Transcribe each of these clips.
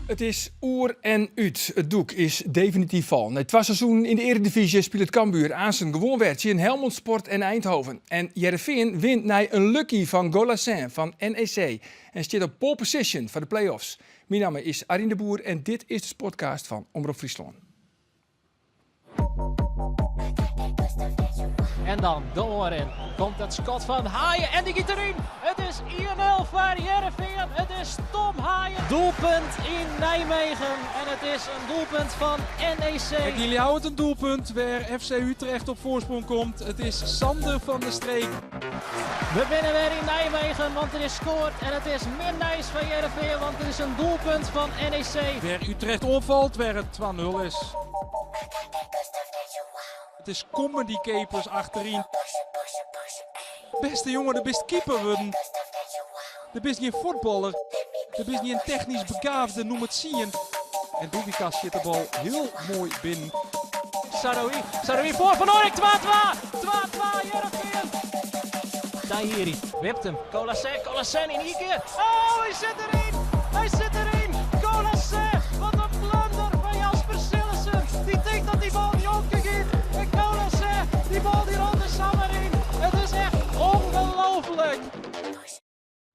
Het is oer en uit. Het doek is definitief val. Het was seizoen in de Eredivisie speelt het Cambuur aan zijn gewoon wedstrijd in Helmond Sport en Eindhoven. En Heerenveen wint naar een lucky van Golassin van NEC. En staat op pole position voor de play-offs. Mijn naam is Arjen de Boer en dit is de sportcast van Omroep Friesland. En dan doorin komt het schot van Haaien en die gaat erin. Het is 1-0 voor Heerenveen. Het is Tom Haaien. Doelpunt in Nijmegen. En het is een doelpunt van NEC. Jullie houden het een doelpunt waar FC Utrecht op voorsprong komt. Het is Sander van der Streek. We winnen weer in Nijmegen, want er is scoort. En het is min nice van Heerenveen, want het is een doelpunt van NEC. Waar Utrecht opvalt, waar het 2-0 is. Het is comedy capers achterin. Beste jongen, de beste keeper worden. De best niet een voetballer. De best niet een technisch begaafde, noem het zien. En Doevikas zit de bal heel mooi binnen. Saroui voor Van Oorik, 2-2. 2-2 Heerenveen. Tahiri wipt hem. Golassin in 1 keer. Oh, hij zit erin. Hij zit erin. Golassin, wat een blunder van Jasper Sillissen. Die denkt dat die bal niet opgegeten. En Golassin, die bal die rond de Sammer in. Het is echt ongelooflijk.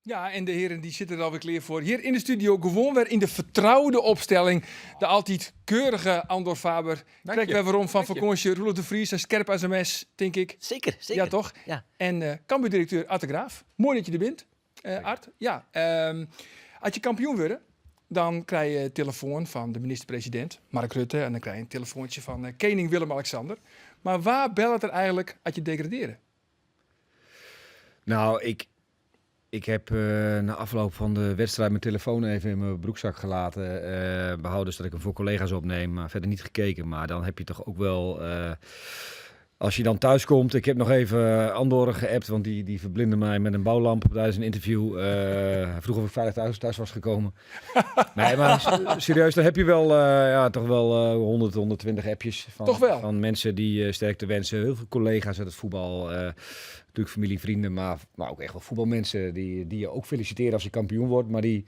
Ja, en de heren die zitten er alweer klaar voor. Hier in de studio gewoon weer in de vertrouwde opstelling. De altijd keurige Andor Faber. Krijg we waarom van vakantie Roelof de Vries en scherp als een mes, denk ik. Zeker. Ja, toch? Ja. En Cambuur-directeur Art de Graaf. Mooi dat je er bent, Art. Ja, als je kampioen wordt, dan krijg je een telefoon van de minister-president, Mark Rutte. En dan krijg je een telefoontje van koning Willem-Alexander. Maar waar belt het er eigenlijk als je degraderen? Nou, ik heb na afloop van de wedstrijd mijn telefoon even in mijn broekzak gelaten. Behouden zodat ik hem voor collega's opneem, maar verder niet gekeken. Maar dan heb je toch ook wel... als je dan thuis komt, ik heb nog even Andorre geappt, want die verblindde mij met een bouwlamp tijdens een interview. Hij vroeg of ik veilig thuis was gekomen. Nee, maar serieus, dan heb je wel toch wel 100, 120 appjes van mensen die sterkte wensen. Heel veel collega's uit het voetbal, natuurlijk familie, vrienden, maar ook echt wel voetbalmensen die je ook feliciteren als je kampioen wordt. Maar in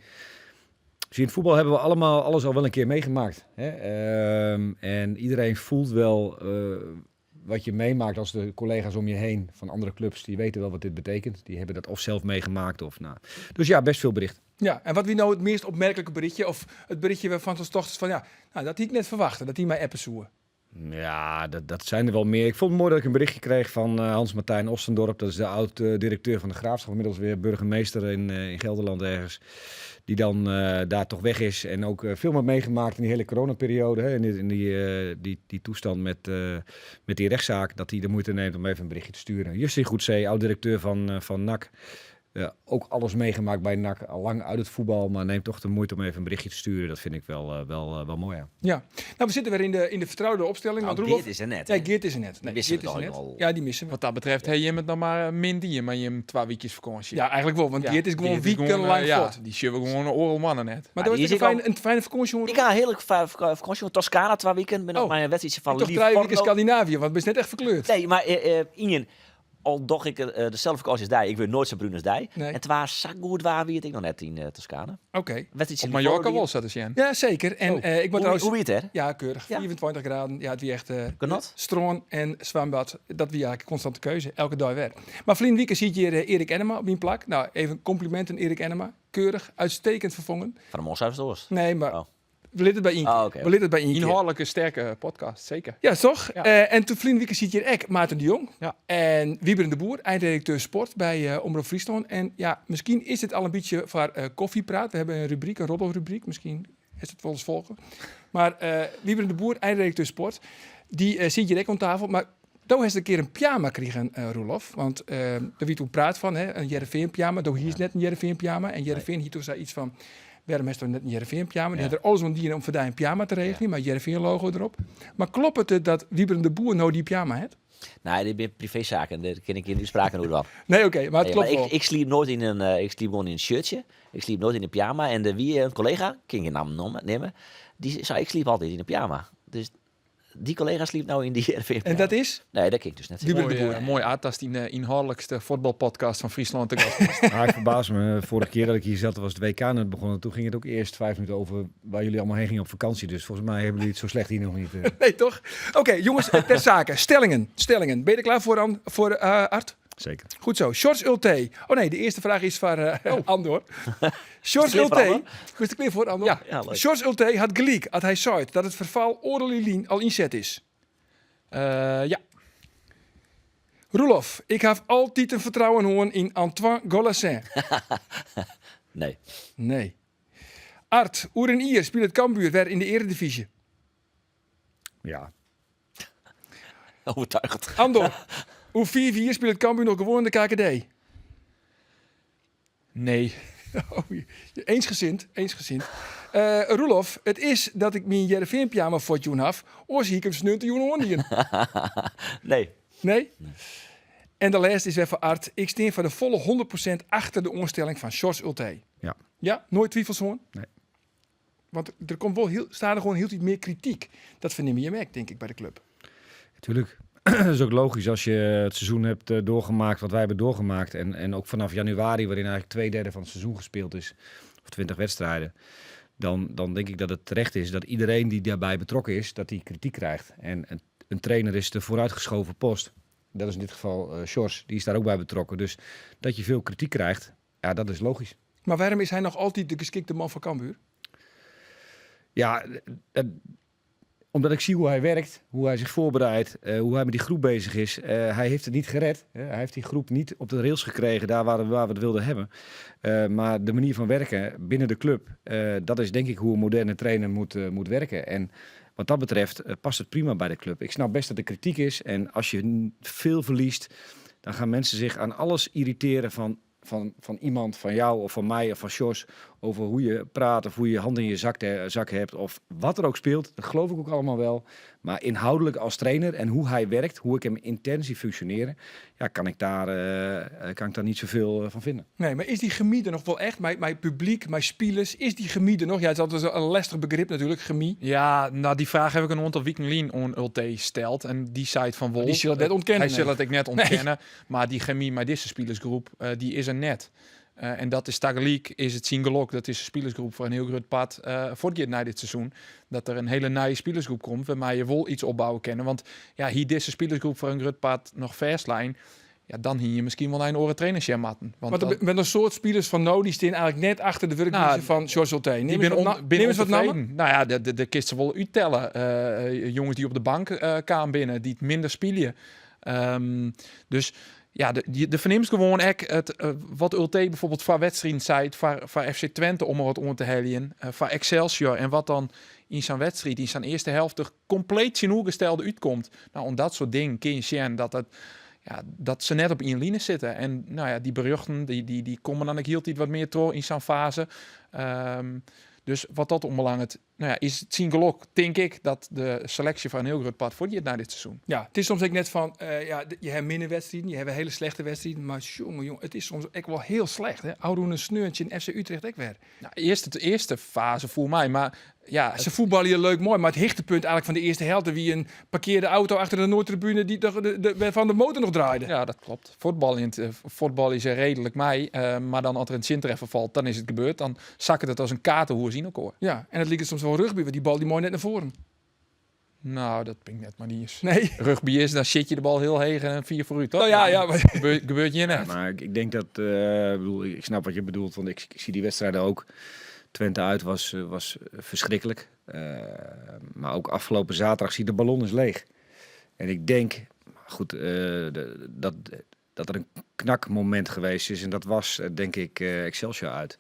het voetbal hebben we allemaal alles al wel een keer meegemaakt. Hè? En iedereen voelt wel... wat je meemaakt als de collega's om je heen van andere clubs, die weten wel wat dit betekent. Die hebben dat of zelf meegemaakt of nou. Dus ja, best veel bericht. Ja, en wat wie nou het meest opmerkelijke berichtje, of het berichtje waarvan ze toch van dat had ik net verwachten, dat die mij appen zoeken. Ja, dat zijn er wel meer. Ik vond het mooi dat ik een berichtje kreeg van Hans-Martijn Ostendorp. Dat is de oud-directeur van de Graafschap, inmiddels weer burgemeester in Gelderland ergens. Die dan daar toch weg is en ook veel meer meegemaakt in die hele coronaperiode. Hè, in die toestand met die rechtszaak, dat hij de moeite neemt om even een berichtje te sturen. Justin Goedzee, oud-directeur van NAC. Ook alles meegemaakt bij NAC, al lang uit het voetbal, maar neemt toch de moeite om even een berichtje te sturen. Dat vind ik wel mooi. Ja. Nou, we zitten weer in de vertrouwde opstelling. Nou, Geert is er net. Ja, Geert is er net. Die missen we Geert is er toch net. al. Ja, die missen we. Wat dat betreft, heb je hem het nog maar min die, maar je hem 2 weekjes vakantie. Ja, eigenlijk wel, want Ja, Geert is gewoon Geert is weekenlang ja, voort. die zullen we gewoon een oral mannen net. Maar dat die was is een fijne vakantie. Ik ga heerlijk vakantie van Toscana 2 weken. Ben op mijn wedstrijdje van toch 3 weken Scandinavië, want het is net echt verkleurd. Nee, maar Ingen, al doch ik dezelfde vakantie als die, ik wil nooit zo bruin als die. Nee. En het was zo goed waar wie het ik nog net in Toscana. Oké. Wedstrijdje Op Mallorca was dat dus, Jan. Ja, zeker. En ik moet trouwens... Hoe weet het, hè? Ja, keurig. Ja. 24 graden. Ja, het wie echt Genot. stroom en zwembad. Dat wie eigenlijk constante keuze. Elke dag weer. Maar Vlien Wieke ziet hier Erik Enema op mijn plak. Nou, even complimenten Erik Enema. Keurig, uitstekend vervangen. Van de Monshuis. Nee, maar Oh. we litten het bij één keer. Oh, oké. We litten het bij één keer. Inhoudelijke, sterke podcast, zeker. Ja, toch? Ja. En toen Vlien Wieke ziet hier ook Maarten de Jong. Ja. En Wieberen de Boer, eindredacteur sport bij Omroep Friesland. En ja, misschien is dit al een beetje voor koffiepraat. We hebben een rubriek, een roddelrubriek. Misschien is het wel eens volgen. Maar Wieberen de Boer, eindredacteur sport, die zit hier ook aan tafel. Maar toen heeft een keer een pyjama gekregen, Roelof. Want daar wie toen praat van, hè, een Heerenveen pyjama. Toen hier is net een Heerenveen pyjama. En Heerenveen hier toen zei iets van... Waarom is er net een Heerenveen pyjama? Die had er alles om die om voor die een pyjama te regelen, maar Heerenveen logo erop. Maar klopt het dat Wieberen de Boer nou die pyjama heeft? Nee, dit zijn privézaken. Daar ken ik in die spraken hoe dan. Nee, oké, maar het klopt wel. Ik sliep nooit in ik sliep gewoon in een shirtje. Ik sliep nooit in een pyjama. En een collega, ik kan je naam nemen, die zei ik sliep altijd in een pyjama. Dus die collega sliep nou in die RV. En dat is? Nee, dat kijk ik dus net. Wie- de Boer. Mooi Art, dat is die inhoudelijkste voetbalpodcast van Friesland te gast. Maar ik verbaas me. Vorige keer dat ik hier zat, was het WK net begonnen. Toen ging het ook eerst 5 minuten over waar jullie allemaal heen gingen op vakantie. Dus volgens mij hebben jullie het zo slecht hier nog niet. Nee, toch? Oké, jongens, ter zake. Stellingen. Ben je er klaar voor Art? Zeker. Goed zo. Shorts Ulte. Oh nee, de eerste vraag is van Andor. Shorts Is het klaar voor Ulte. Goed, de klaar voor Andor? Ja. leuk. Shorts Ulte had gelijk als hij zei dat het verval Orelilien al inzet is. Ja. Roelof, ik heb altijd een vertrouwen hoorn in Antoine Golassin. Nee. Nee. Art, Oerenier speelt het Cambuur weer in de Eredivisie. Ja. Overtuigend. Andor, hoe 4-4 speelt het Cambuur nog gewoon in de KKD? Nee. Oh, eensgezind. Roelof, het is dat ik mijn Jereveen-pyjama voor Joen heb. Oors hier ik hem snunten Joen Hoornien. Nee. Nee? En de laatste is weer voor Art. Ik steen voor de volle 100% achter de onstelling van Shorts Ulte. Ja. Ja, nooit twijfels hoor. Nee. Want er komt wel staat er gewoon heel iets meer kritiek. Dat verneem je merk, denk ik, bij de club. Natuurlijk. Dat is ook logisch als je het seizoen hebt doorgemaakt wat wij hebben doorgemaakt. En ook vanaf januari, waarin eigenlijk 2/3 van het seizoen gespeeld is. Of 20 wedstrijden. Dan denk ik dat het terecht is dat iedereen die daarbij betrokken is, dat die kritiek krijgt. En een trainer is de vooruitgeschoven post. Dat is in dit geval Sjors, die is daar ook bij betrokken. Dus dat je veel kritiek krijgt, ja, dat is logisch. Maar waarom is hij nog altijd de geschikte man van Cambuur? Ja, omdat ik zie hoe hij werkt, hoe hij zich voorbereidt, hoe hij met die groep bezig is. Hij heeft het niet gered. Hij heeft die groep niet op de rails gekregen, daar waar we het wilden hebben. Maar de manier van werken binnen de club, dat is denk ik hoe een moderne trainer moet werken. En wat dat betreft past het prima bij de club. Ik snap best dat er kritiek is. En als je veel verliest, dan gaan mensen zich aan alles irriteren van iemand, van jou of van mij of van Sjors, over hoe je praat of hoe je hand in je zak hebt of wat er ook speelt. Dat geloof ik ook allemaal wel. Maar inhoudelijk als trainer en hoe hij werkt, hoe ik hem intern zie functioneren, ja, kan ik daar niet zoveel van vinden. Nee, maar is die chemie er nog wel echt? Mijn publiek, mijn spelers, is die chemie er nog? Ja, het is altijd een lastig begrip natuurlijk, chemie. Ja, nou die vraag heb ik een aantal weken geleden aan Ulte gesteld. En die zei het van Wol. Die zullen het net ontkennen. Hij zal het ik net ontkennen. Maar die chemie met deze spelersgroep, die is er net. En dat is tegelijk is het Singelok, dat is een spelersgroep voor een heel groot pad voortgeeft na dit seizoen. Dat er een hele nieuwe spelersgroep komt, waarmee je wel iets opbouwen kennen. Want ja, hier deze spelersgroep voor een groot pad nog verstlijn. Ja, dan hier je misschien wel een oren trainerschap matten. Want er zijn een soort spelers van die staan eigenlijk net achter de werkwijze van Sjors Ulte. Die Neem eens wat namen. Nou ja, de kist ze wel uittellen. Jongens die op de bank kwamen binnen, die het minder spelen. Dus ja, de verneemt gewoon wat Ulte bijvoorbeeld van wedstrijd zei, van FC Twente om er wat om te helien, van Excelsior en wat dan in zijn wedstrijd, in zijn eerste helft er compleet zijn gestelde uitkomt. Nou, om dat soort dingen kun je zien dat ze net op één lijn zitten. En nou ja, die berichten die komen dan ook heel tijd wat meer door in zijn fase. Dus wat dat onbelangrijk is het Singelok, denk ik, dat de selectie van een heel groot pad voor je naar dit seizoen. Ja, het is soms ook net van, je hebt minder wedstrijden, je hebt hele slechte wedstrijden, maar jongen, het is soms ook wel heel slecht. Hè? Oudoen een sneurtje in FC Utrecht ook weer. Nou, de eerste fase voor mij, maar ja, Ze voetballen hier leuk mooi, maar het hichtepunt eigenlijk van de eerste helft, wie een parkeerde auto achter de Noordtribune die van de motor nog draaide. ja, dat klopt. Voetbal is er redelijk mij, maar dan als er een zintreffer valt, dan is het gebeurd. Dan zakken het als een kaartenhoer zien elkaar. Ja, en het liep soms wel rugby, want die bal die mooi net naar voren. Nou, dat ben ik net maar niet eens. Nee. Rugby is, dan zit je de bal heel heeg en 4 voor u, toch? Nou ja, maar... Gebeurt je net. Maar ik denk dat, ik snap wat je bedoelt, want ik zie die wedstrijden ook. Twente uit was verschrikkelijk. Maar ook afgelopen zaterdag zie je de ballon is leeg. En ik denk, goed, dat er een knakmoment geweest is. En dat was, denk ik, Excelsior uit.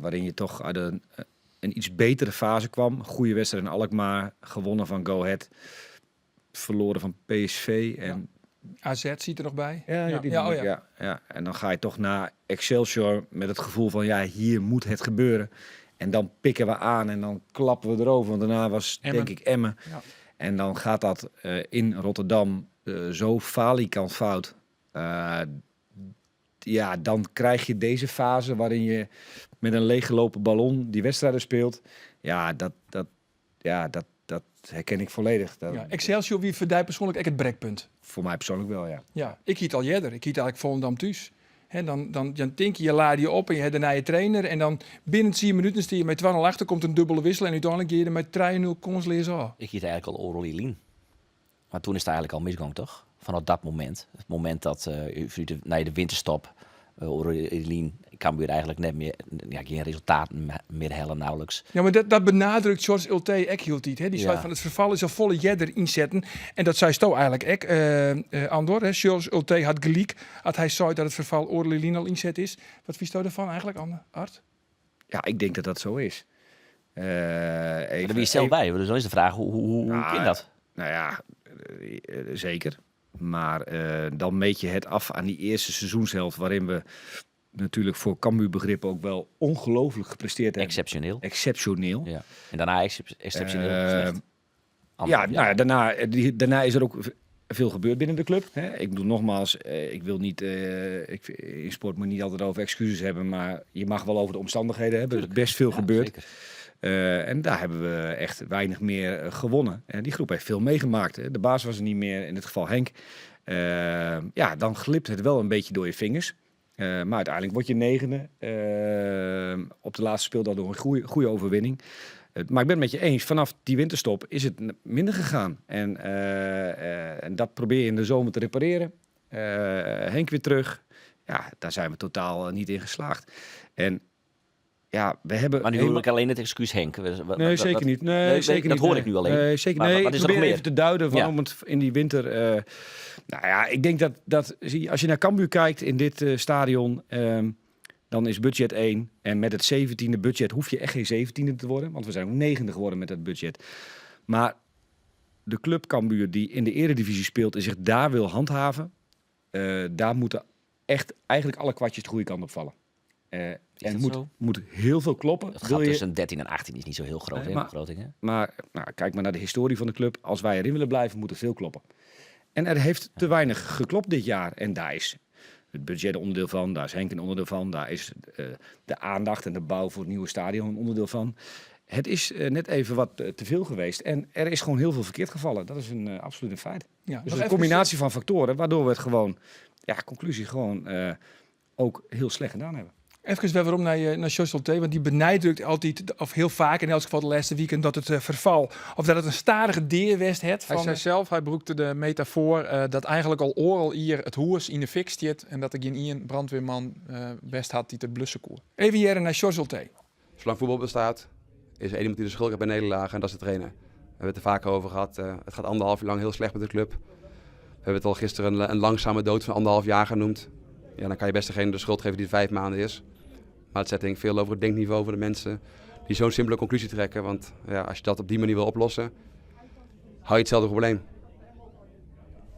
Waarin je toch uit een iets betere fase kwam. Goede wedstrijd in Alkmaar. Gewonnen van Go Ahead. Verloren van PSV. En AZ ziet er nog bij. Ja. En dan ga je toch naar Excelsior met het gevoel van, ja, hier moet het gebeuren. En dan pikken we aan en dan klappen we erover. Want daarna was, Emmen. denk ik, Emmen. Ja. En dan gaat dat in Rotterdam zo falikant fout. Ja, dan krijg je deze fase waarin je met een leeggelopen ballon die wedstrijden speelt. Ja, herken ik volledig. Ja, Excelsior wie verdient persoonlijk echt het brekpunt. Voor mij persoonlijk wel, ja. Ja, ik hiet al eerder. Ik hiet eigenlijk Volendam thuis. Hè, dan denk je laat je op en je hebt daarna je trainer. En dan binnen 10 minuten sta je met 2-0 achter, komt een dubbele wissel. En uiteindelijk ga je er met 3-0 konsleers af. Ik hiet eigenlijk al Orly Lien. Maar toen is het eigenlijk al misgang, toch? Vanaf dat moment. Het moment dat na de winterstop Orly Lien Cambuur eigenlijk net meer, geen resultaten meer hellen nauwelijks. Ja, maar dat benadrukt George Ulte ek hield niet. Die zei van het verval is al volle jedder inzetten. En dat zei Sto eigenlijk ook, Andor. Hè? George Ulte had gelijk dat hij zei dat het verval Orly Lien al inzet is. Wat vies Sto ervan eigenlijk, Art? Ja, ik denk dat dat zo is. Daar ben je zelf bij. Dus dan is de vraag, hoe kan dat? Nou ja, zeker. Maar dan meet je het af aan die eerste seizoenshelft, waarin we natuurlijk voor Cambuur-begrippen ook wel ongelooflijk gepresteerd hebben. Exceptioneel. Ja. En daarna exceptioneel slecht. Ja, nou ja, daarna is er ook veel gebeurd binnen de club. Hè. Ik bedoel nogmaals, ik wil niet, in sport moet je niet altijd over excuses hebben, maar je mag wel over de omstandigheden hebben. Er is best veel gebeurd. Zeker. En daar hebben we echt weinig meer gewonnen. Die groep heeft veel meegemaakt. Hè. De baas was er niet meer, in dit geval Henk. Ja, dan glipt het wel een beetje door je vingers. Maar uiteindelijk word je 9e. Op de laatste speeldag door een goede overwinning. Maar ik ben het met je eens, vanaf die winterstop is het minder gegaan. En dat probeer je in de zomer te repareren. Henk weer terug. Ja, daar zijn we totaal niet in geslaagd. En ja, we hebben... Maar nu hoor ik alleen het excuus Henk. Nee, zeker niet. Nee, zeker dat niet. hoor ik nu alleen. Nee, zeker maar niet. wat is Ik er nog probeer meer? even te duiden waarom het in die winter... nou ja, ik denk dat als je naar Cambuur kijkt in dit stadion... dan is budget 1. En met het 17e budget hoef je echt geen 17e te worden. Want we zijn ook 9e geworden met dat budget. Maar de club Cambuur die in de eredivisie speelt... en zich daar wil handhaven... daar moeten echt eigenlijk alle kwartjes de goede kant op vallen. En het moet heel veel kloppen. Het gaat tussen 13 en 18 is niet zo heel groot, hè, Groningen. Maar kijk maar naar de historie van de club. Als wij erin willen blijven, moet er veel kloppen. En er heeft te weinig geklopt dit jaar. En daar is het budget een onderdeel van. Daar is Henk een onderdeel van. Daar is de aandacht en de bouw voor het nieuwe stadion een onderdeel van. Het is net even wat te veel geweest. En er is gewoon heel veel verkeerd gevallen. Dat is een absoluut een feit. Ja, dus een combinatie van factoren, waardoor we het gewoon, conclusie gewoon ook heel slecht gedaan hebben. Even weer waarom naar George Ulte, want die benadrukt altijd, of heel vaak in elk geval de laatste weekend, dat het verval, of dat het een stadige deerwest heeft. Hij zei zelf, hij broekte de metafoor dat eigenlijk al oral hier het hoers in de fik stiet en dat er geen één brandweerman best had die te blussen kon. Even hier naar George Ulte. Zolang voetbal bestaat, is er één iemand die de schuld heeft bij nederlagen en dat is de trainer. We hebben het er vaker over gehad. Het gaat 1,5 jaar lang heel slecht met de club. We hebben het al gisteren een langzame dood van 1,5 jaar genoemd. Ja, dan kan je best degene de schuld geven die 5 maanden is. Maar het zet denk ik veel over het denkniveau van de mensen die zo'n simpele conclusie trekken. Want ja, als je dat op die manier wil oplossen, hou je hetzelfde probleem.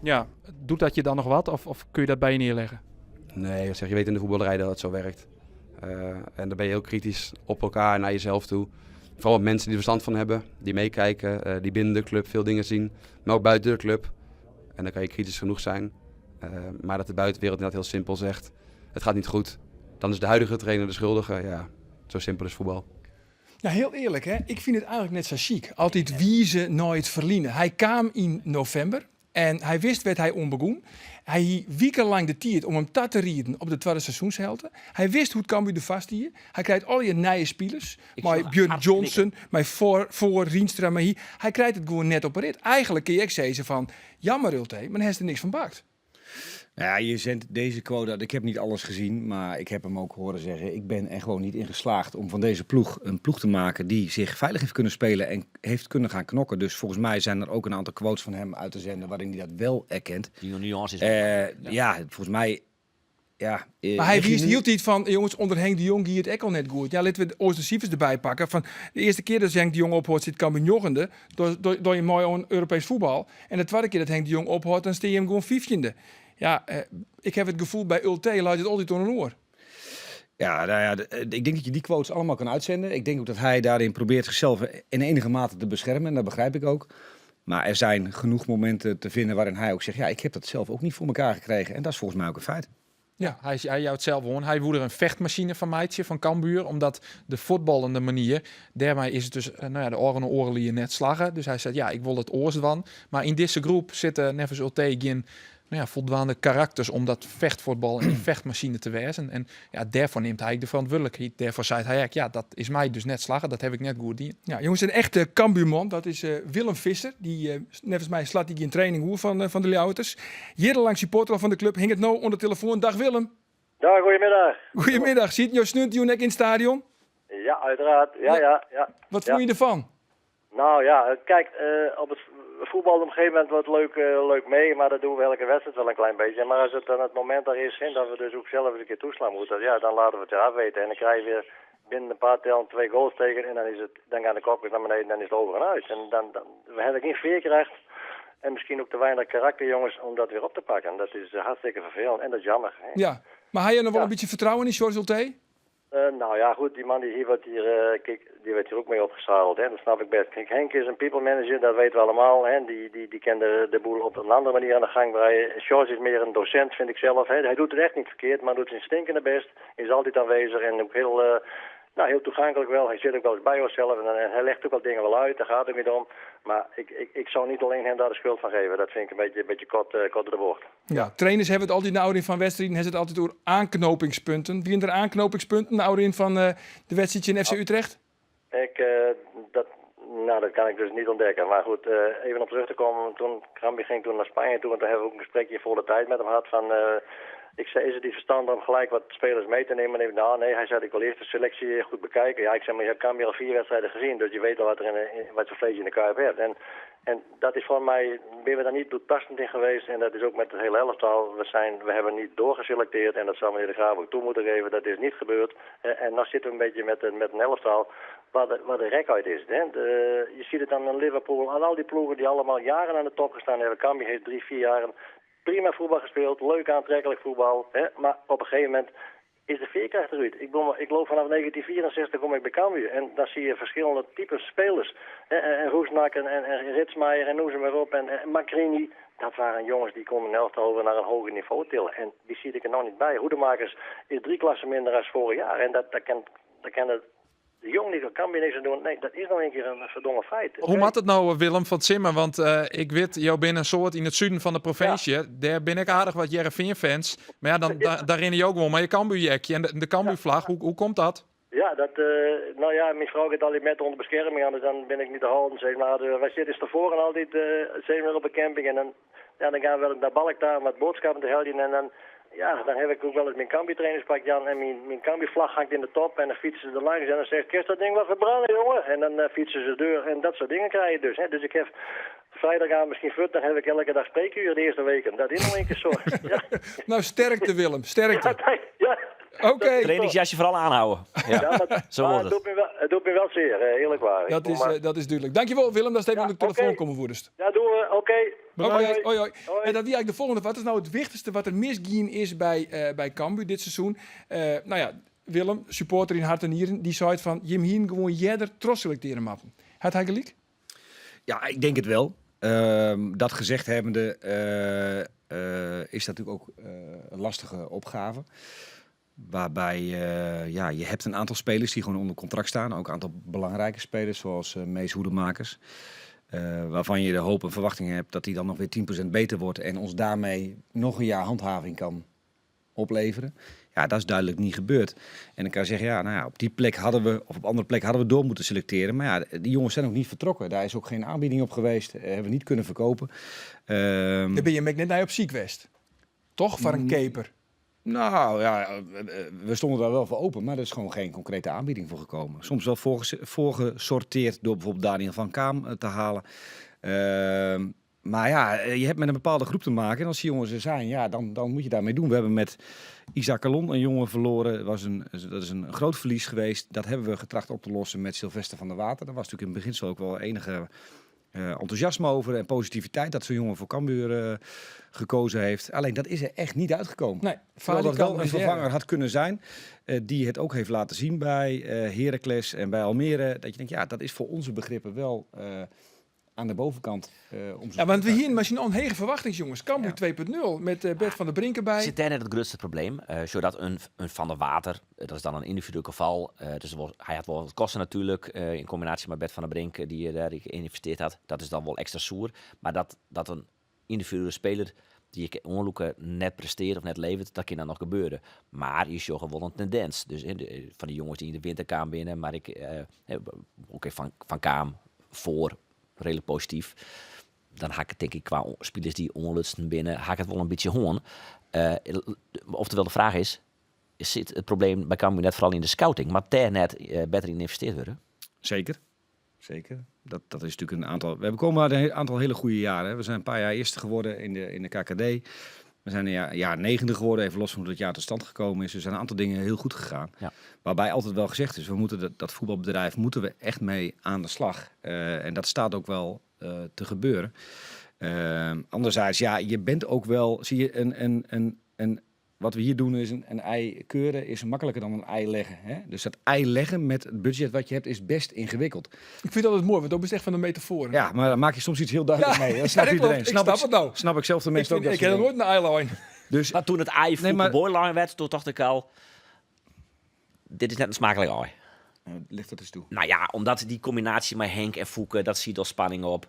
Ja, doet dat je dan nog wat of kun je dat bij je neerleggen? Nee, je weet in de voetballerij dat het zo werkt. En dan ben je heel kritisch op elkaar, naar jezelf toe. Vooral op mensen die er verstand van hebben, die meekijken, die binnen de club veel dingen zien, maar ook buiten de club. En dan kan je kritisch genoeg zijn. Maar dat de buitenwereld net heel simpel zegt, het gaat niet goed. Dan is de huidige trainer de schuldige. Ja, zo simpel is voetbal. Ja, heel eerlijk, hè? Ik vind het eigenlijk net zo chic. Altijd wiezen, nooit verliezen. Hij kwam in november en hij wist wat hij onbegon. Hij had wekenlang de tijd om hem te rieden op de tweede seizoenshelft. Hij wist hoe het Cambuur er vast hier. Hij krijgt al je nieuwe spelers. Maar Björn Johnson, maar voor Rienstra, maar hier. Hij krijgt het gewoon net op een rit. Eigenlijk kun je ook zeggen van, jammer Ulte, maar hij heeft er niks van bakt. Nou ja, je zendt deze quote. Ik heb niet alles gezien, maar ik heb hem ook horen zeggen. Ik ben er gewoon niet in geslaagd om van deze ploeg een ploeg te maken die zich veilig heeft kunnen spelen en heeft kunnen gaan knokken. Dus volgens mij zijn er ook een aantal quotes van hem uit te zenden waarin hij dat wel erkent. Die nuance is ja, volgens mij. Ja, maar hij hield iets van, jongens, onder Henk de Jong hier het ook al net goed. Ja, laten we de Oostersievers erbij pakken. Van de eerste keer dat Henk de Jong ophoort, zit Cambuur joggende door je mooi aan Europees voetbal. En de tweede keer dat Henk de Jong ophoort, dan steen je hem gewoon 15e. Ja, ik heb het gevoel bij Ulte luidt het altijd door een oor. Ja, nou ja, ik denk dat je die quotes allemaal kan uitzenden. Ik denk ook dat hij daarin probeert zichzelf in enige mate te beschermen. En dat begrijp ik ook. Maar er zijn genoeg momenten te vinden waarin hij ook zegt, ja, ik heb dat zelf ook niet voor elkaar gekregen. En dat is volgens mij ook een feit. Ja. Hij jou het zelf gewoon. Hij woedde een vechtmachine van Meidje van Cambuur. Omdat de voetballende manier, daarmee is het dus, de oren je net slagen. Dus hij zei, ja, ik wil het oorst van. Maar in deze groep zitten Neves Ulte geen voldwaande karakters om dat vechtvoetbal en die vechtmachine te wezen. En ja, daarvoor neemt hij de verantwoordelijkheid. Daarvoor zei hij, ja, dat is mij dus net slagen. Dat heb ik net goed gedaan. Ja, jongens, een echte Cambuurman, dat is Willem Visser. Die, nevens mij slaat hij in training hoe van de Leeuwters. Jarenlang supporter van de club, hing het nou onder de telefoon. Dag Willem. Ja, goedemiddag. Goedemiddag. Ziet je snunt in het stadion? Ja, uiteraard. Ja. Wat vond je ervan? Nou ja, kijk, op het voetbal op een gegeven moment wordt leuk mee, maar dat doen we elke wedstrijd wel een klein beetje. Maar als het dan het moment er is, dat we dus ook zelf eens een keer toeslaan moeten, ja, dan laten we het eraf weten. En dan krijg je weer binnen een paar tellen 2 goals tegen en dan gaan de kopjes naar beneden en dan is het over en uit. En dan we hebben geen veerkracht en misschien ook te weinig karakter, jongens, om dat weer op te pakken. Dat is hartstikke vervelend en dat is jammer. Hè? Ja, maar had je nog wel een beetje vertrouwen in George Ulte? Nou ja, goed, die man die wordt die werd hier ook mee opgezadeld, hè? Dat snap ik best. Kijk, Henk is een people manager, dat weten we allemaal, hè? Die kent de boel op een andere manier aan de gang brengen. George is meer een docent, vind ik zelf, hè? Hij doet het echt niet verkeerd, maar doet zijn stinkende best, is altijd aanwezig en ook heel toegankelijk wel. Hij zit ook wel eens bij onszelf en hij legt ook wel dingen wel uit, daar gaat het niet om. Maar ik zou niet alleen hem daar de schuld van geven, dat vind ik een beetje kort door de bocht. Ja, trainers hebben het altijd in van wedstrijden, hebben het altijd over aanknopingspunten. Wie zijn er aanknopingspunten in van de wedstrijd in FC Utrecht? Dat kan ik dus niet ontdekken. Maar goed, even op terug te komen. Toen Cambuur ging naar Spanje toe en toen hebben we ook een gesprekje voor de tijd met hem gehad van... Ik zei, is het niet verstandig om gelijk wat spelers mee te nemen? En nee, hij zei, ik wil eerst de selectie goed bekijken. Ja, ik zei, maar je hebt Cambuur al 4 wedstrijden gezien, dus je weet al wat voor vlees je in de kuip hebt. En dat is voor mij, ben we daar niet toepastend in geweest. En dat is ook met het hele elftal. We hebben niet doorgeselecteerd en dat zou meneer De Graaf ook toe moeten geven. Dat is niet gebeurd. En dan zitten we een beetje met een elftal waar de rek uit is. Hè? Je ziet het aan Liverpool, aan al die ploegen die allemaal jaren aan de top gestaan hebben. Cambuur heeft 3-4 jaren prima voetbal gespeeld, leuk aantrekkelijk voetbal. Hè? Maar op een gegeven moment is de veerkracht eruit. Ik loop vanaf 1964 kom ik bij Cambuur. En dan zie je verschillende types spelers. En Roesnak en Ritsmaier en noem ze maar op. En Macrini. Dat waren jongens die konden een elftal naar een hoger niveau tillen. En die zie ik er nog niet bij. Hoedemakers is 3 klassen minder dan vorig jaar. En dat kan de jong die Cambuur niks aan doen. Nee, dat is nog een keer een verdomme feit. Hoe maakt het nou, Willem van Zimmer? Want ik weet, jou bent een soort in het zuiden van de provincie. Ja. Daar ben ik aardig wat Jereveen-fans. Maar ja, daar ren je ook wel. Maar je Cambuur-jekje en de Cambuur-vlag, hoe komt dat? Ja, mijn vrouw gaat altijd met onder bescherming aan, dus dan ben ik niet te houden. Zeg maar, wij zitten tevoren altijd op een camping en dan gaan we wel naar Balktaar met boodschappen te helden en dan heb ik ook wel eens mijn Cambuur-trainingspak Jan en mijn Cambuur-vlag hangt in de top en dan fietsen ze er langs en dan zegt kerst dat ding wat verbranden, jongen. En dan fietsen ze deur en dat soort dingen krijg je dus. Hè. Dus ik heb vrijdag aan misschien fut, dan heb ik elke dag spreekuur de eerste weken. Dat is nog een keer zo. Ja. Nou, sterkte Willem, sterkte. Ja. Oké. Trainingsjasje vooral aanhouden. Zo wordt het doet me wel zeer, eerlijk waar. Dat is duidelijk. Dankjewel Willem, dat is even aan de telefoon komen voerst. Ja, doen we. Oké. Hoi. En dat wie eigenlijk de volgende. Wat is nou het wichtigste wat er misging is bij Cambuur dit seizoen? Willem, supporter in hart en nieren, die zei van Jim Hien gewoon jeder trots selecteren mappen. Had hij gelijk? Ja, ik denk het wel. Dat gezegd hebbende is dat natuurlijk ook een lastige opgave. Waarbij je hebt een aantal spelers die gewoon onder contract staan. Ook een aantal belangrijke spelers zoals Mees Hoedemakers. Waarvan je de hoop en verwachting hebt dat hij dan nog weer 10% beter wordt. En ons daarmee nog een jaar handhaving kan opleveren. Ja, dat is duidelijk niet gebeurd. En dan kan je zeggen, op die plek hadden we, of op andere plek hadden we door moeten selecteren. Maar ja, die jongens zijn ook niet vertrokken. Daar is ook geen aanbieding op geweest. Hebben we niet kunnen verkopen. Dan ben je net naar op Ziekwest. Toch? Voor een keeper. Nou ja, we stonden daar wel voor open, maar er is gewoon geen concrete aanbieding voor gekomen. Soms wel voorgesorteerd door bijvoorbeeld Daniel van Kaam te halen. Maar ja, je hebt met een bepaalde groep te maken. En als die jongens er zijn, dan moet je daarmee doen. We hebben met Isaac Calon een jongen verloren. Dat is een groot verlies geweest. Dat hebben we getracht op te lossen met Sylvester van der Water. Daar was natuurlijk in het beginsel ook wel enige enthousiasme over en positiviteit dat zo'n jongen voor Cambuur gekozen heeft. Alleen dat is er echt niet uitgekomen. Nee, terwijl dat wel een vervanger had kunnen zijn die het ook heeft laten zien bij Heracles en bij Almere. Dat je denkt, dat is voor onze begrippen wel aan de bovenkant. Ja, want we hier misschien al een hege verwachting, jongens. Cambuur 2.0 met Bert van der Brink erbij. Zit daar net het grootste probleem. Zodat een Van der Water, dat is dan een individueel geval. Dus hij had wel wat kosten natuurlijk. In combinatie met Bert van der Brink, die daar geïnvesteerd had. Dat is dan wel extra zoer. Maar dat een individuele speler die ik ongelukkig net presteert of net levert, dat kan dan nog gebeuren. Maar je ziet wel een tendens. Dus van die jongens die in de winterkamer binnen, maar van Kaam voor redelijk positief. Dan haak ik denk ik qua spelers die onlutsten binnen, haak het wel een beetje hoorn. Oftewel de vraag is, zit het probleem bij Cambuur net vooral in de scouting, maar daar net beter in investeerd worden? Zeker. Dat is natuurlijk een aantal. We komen uit een aantal hele goede jaren. Hè. We zijn een paar jaar eerste geworden in de KKD. We zijn een jaar 9e geworden, even los van hoe het jaar tot stand gekomen is. Er zijn een aantal dingen heel goed gegaan. Ja. Waarbij altijd wel gezegd is, we moeten dat voetbalbedrijf moeten we echt mee aan de slag. En dat staat ook wel te gebeuren. Anderzijds, ja, je bent ook wel, zie je, wat we hier doen is een ei keuren is makkelijker dan een ei leggen. Hè? Dus dat ei leggen met het budget wat je hebt is best ingewikkeld. Ik vind dat het mooi, want dat is echt van de metaforen. Ja, maar dan maak je soms iets heel duidelijk mee. Dat snapt iedereen. Snap het nou. Snap ik zelf de mensen ook. Ik heb nooit een eyeline. Dus, maar toen het ei boyline werd, toen dacht ik al, dit is net een smakelijk ei. Ligt dat eens toe. Nou ja, omdat die combinatie met Henk en Fouke, dat ziet al spanning op.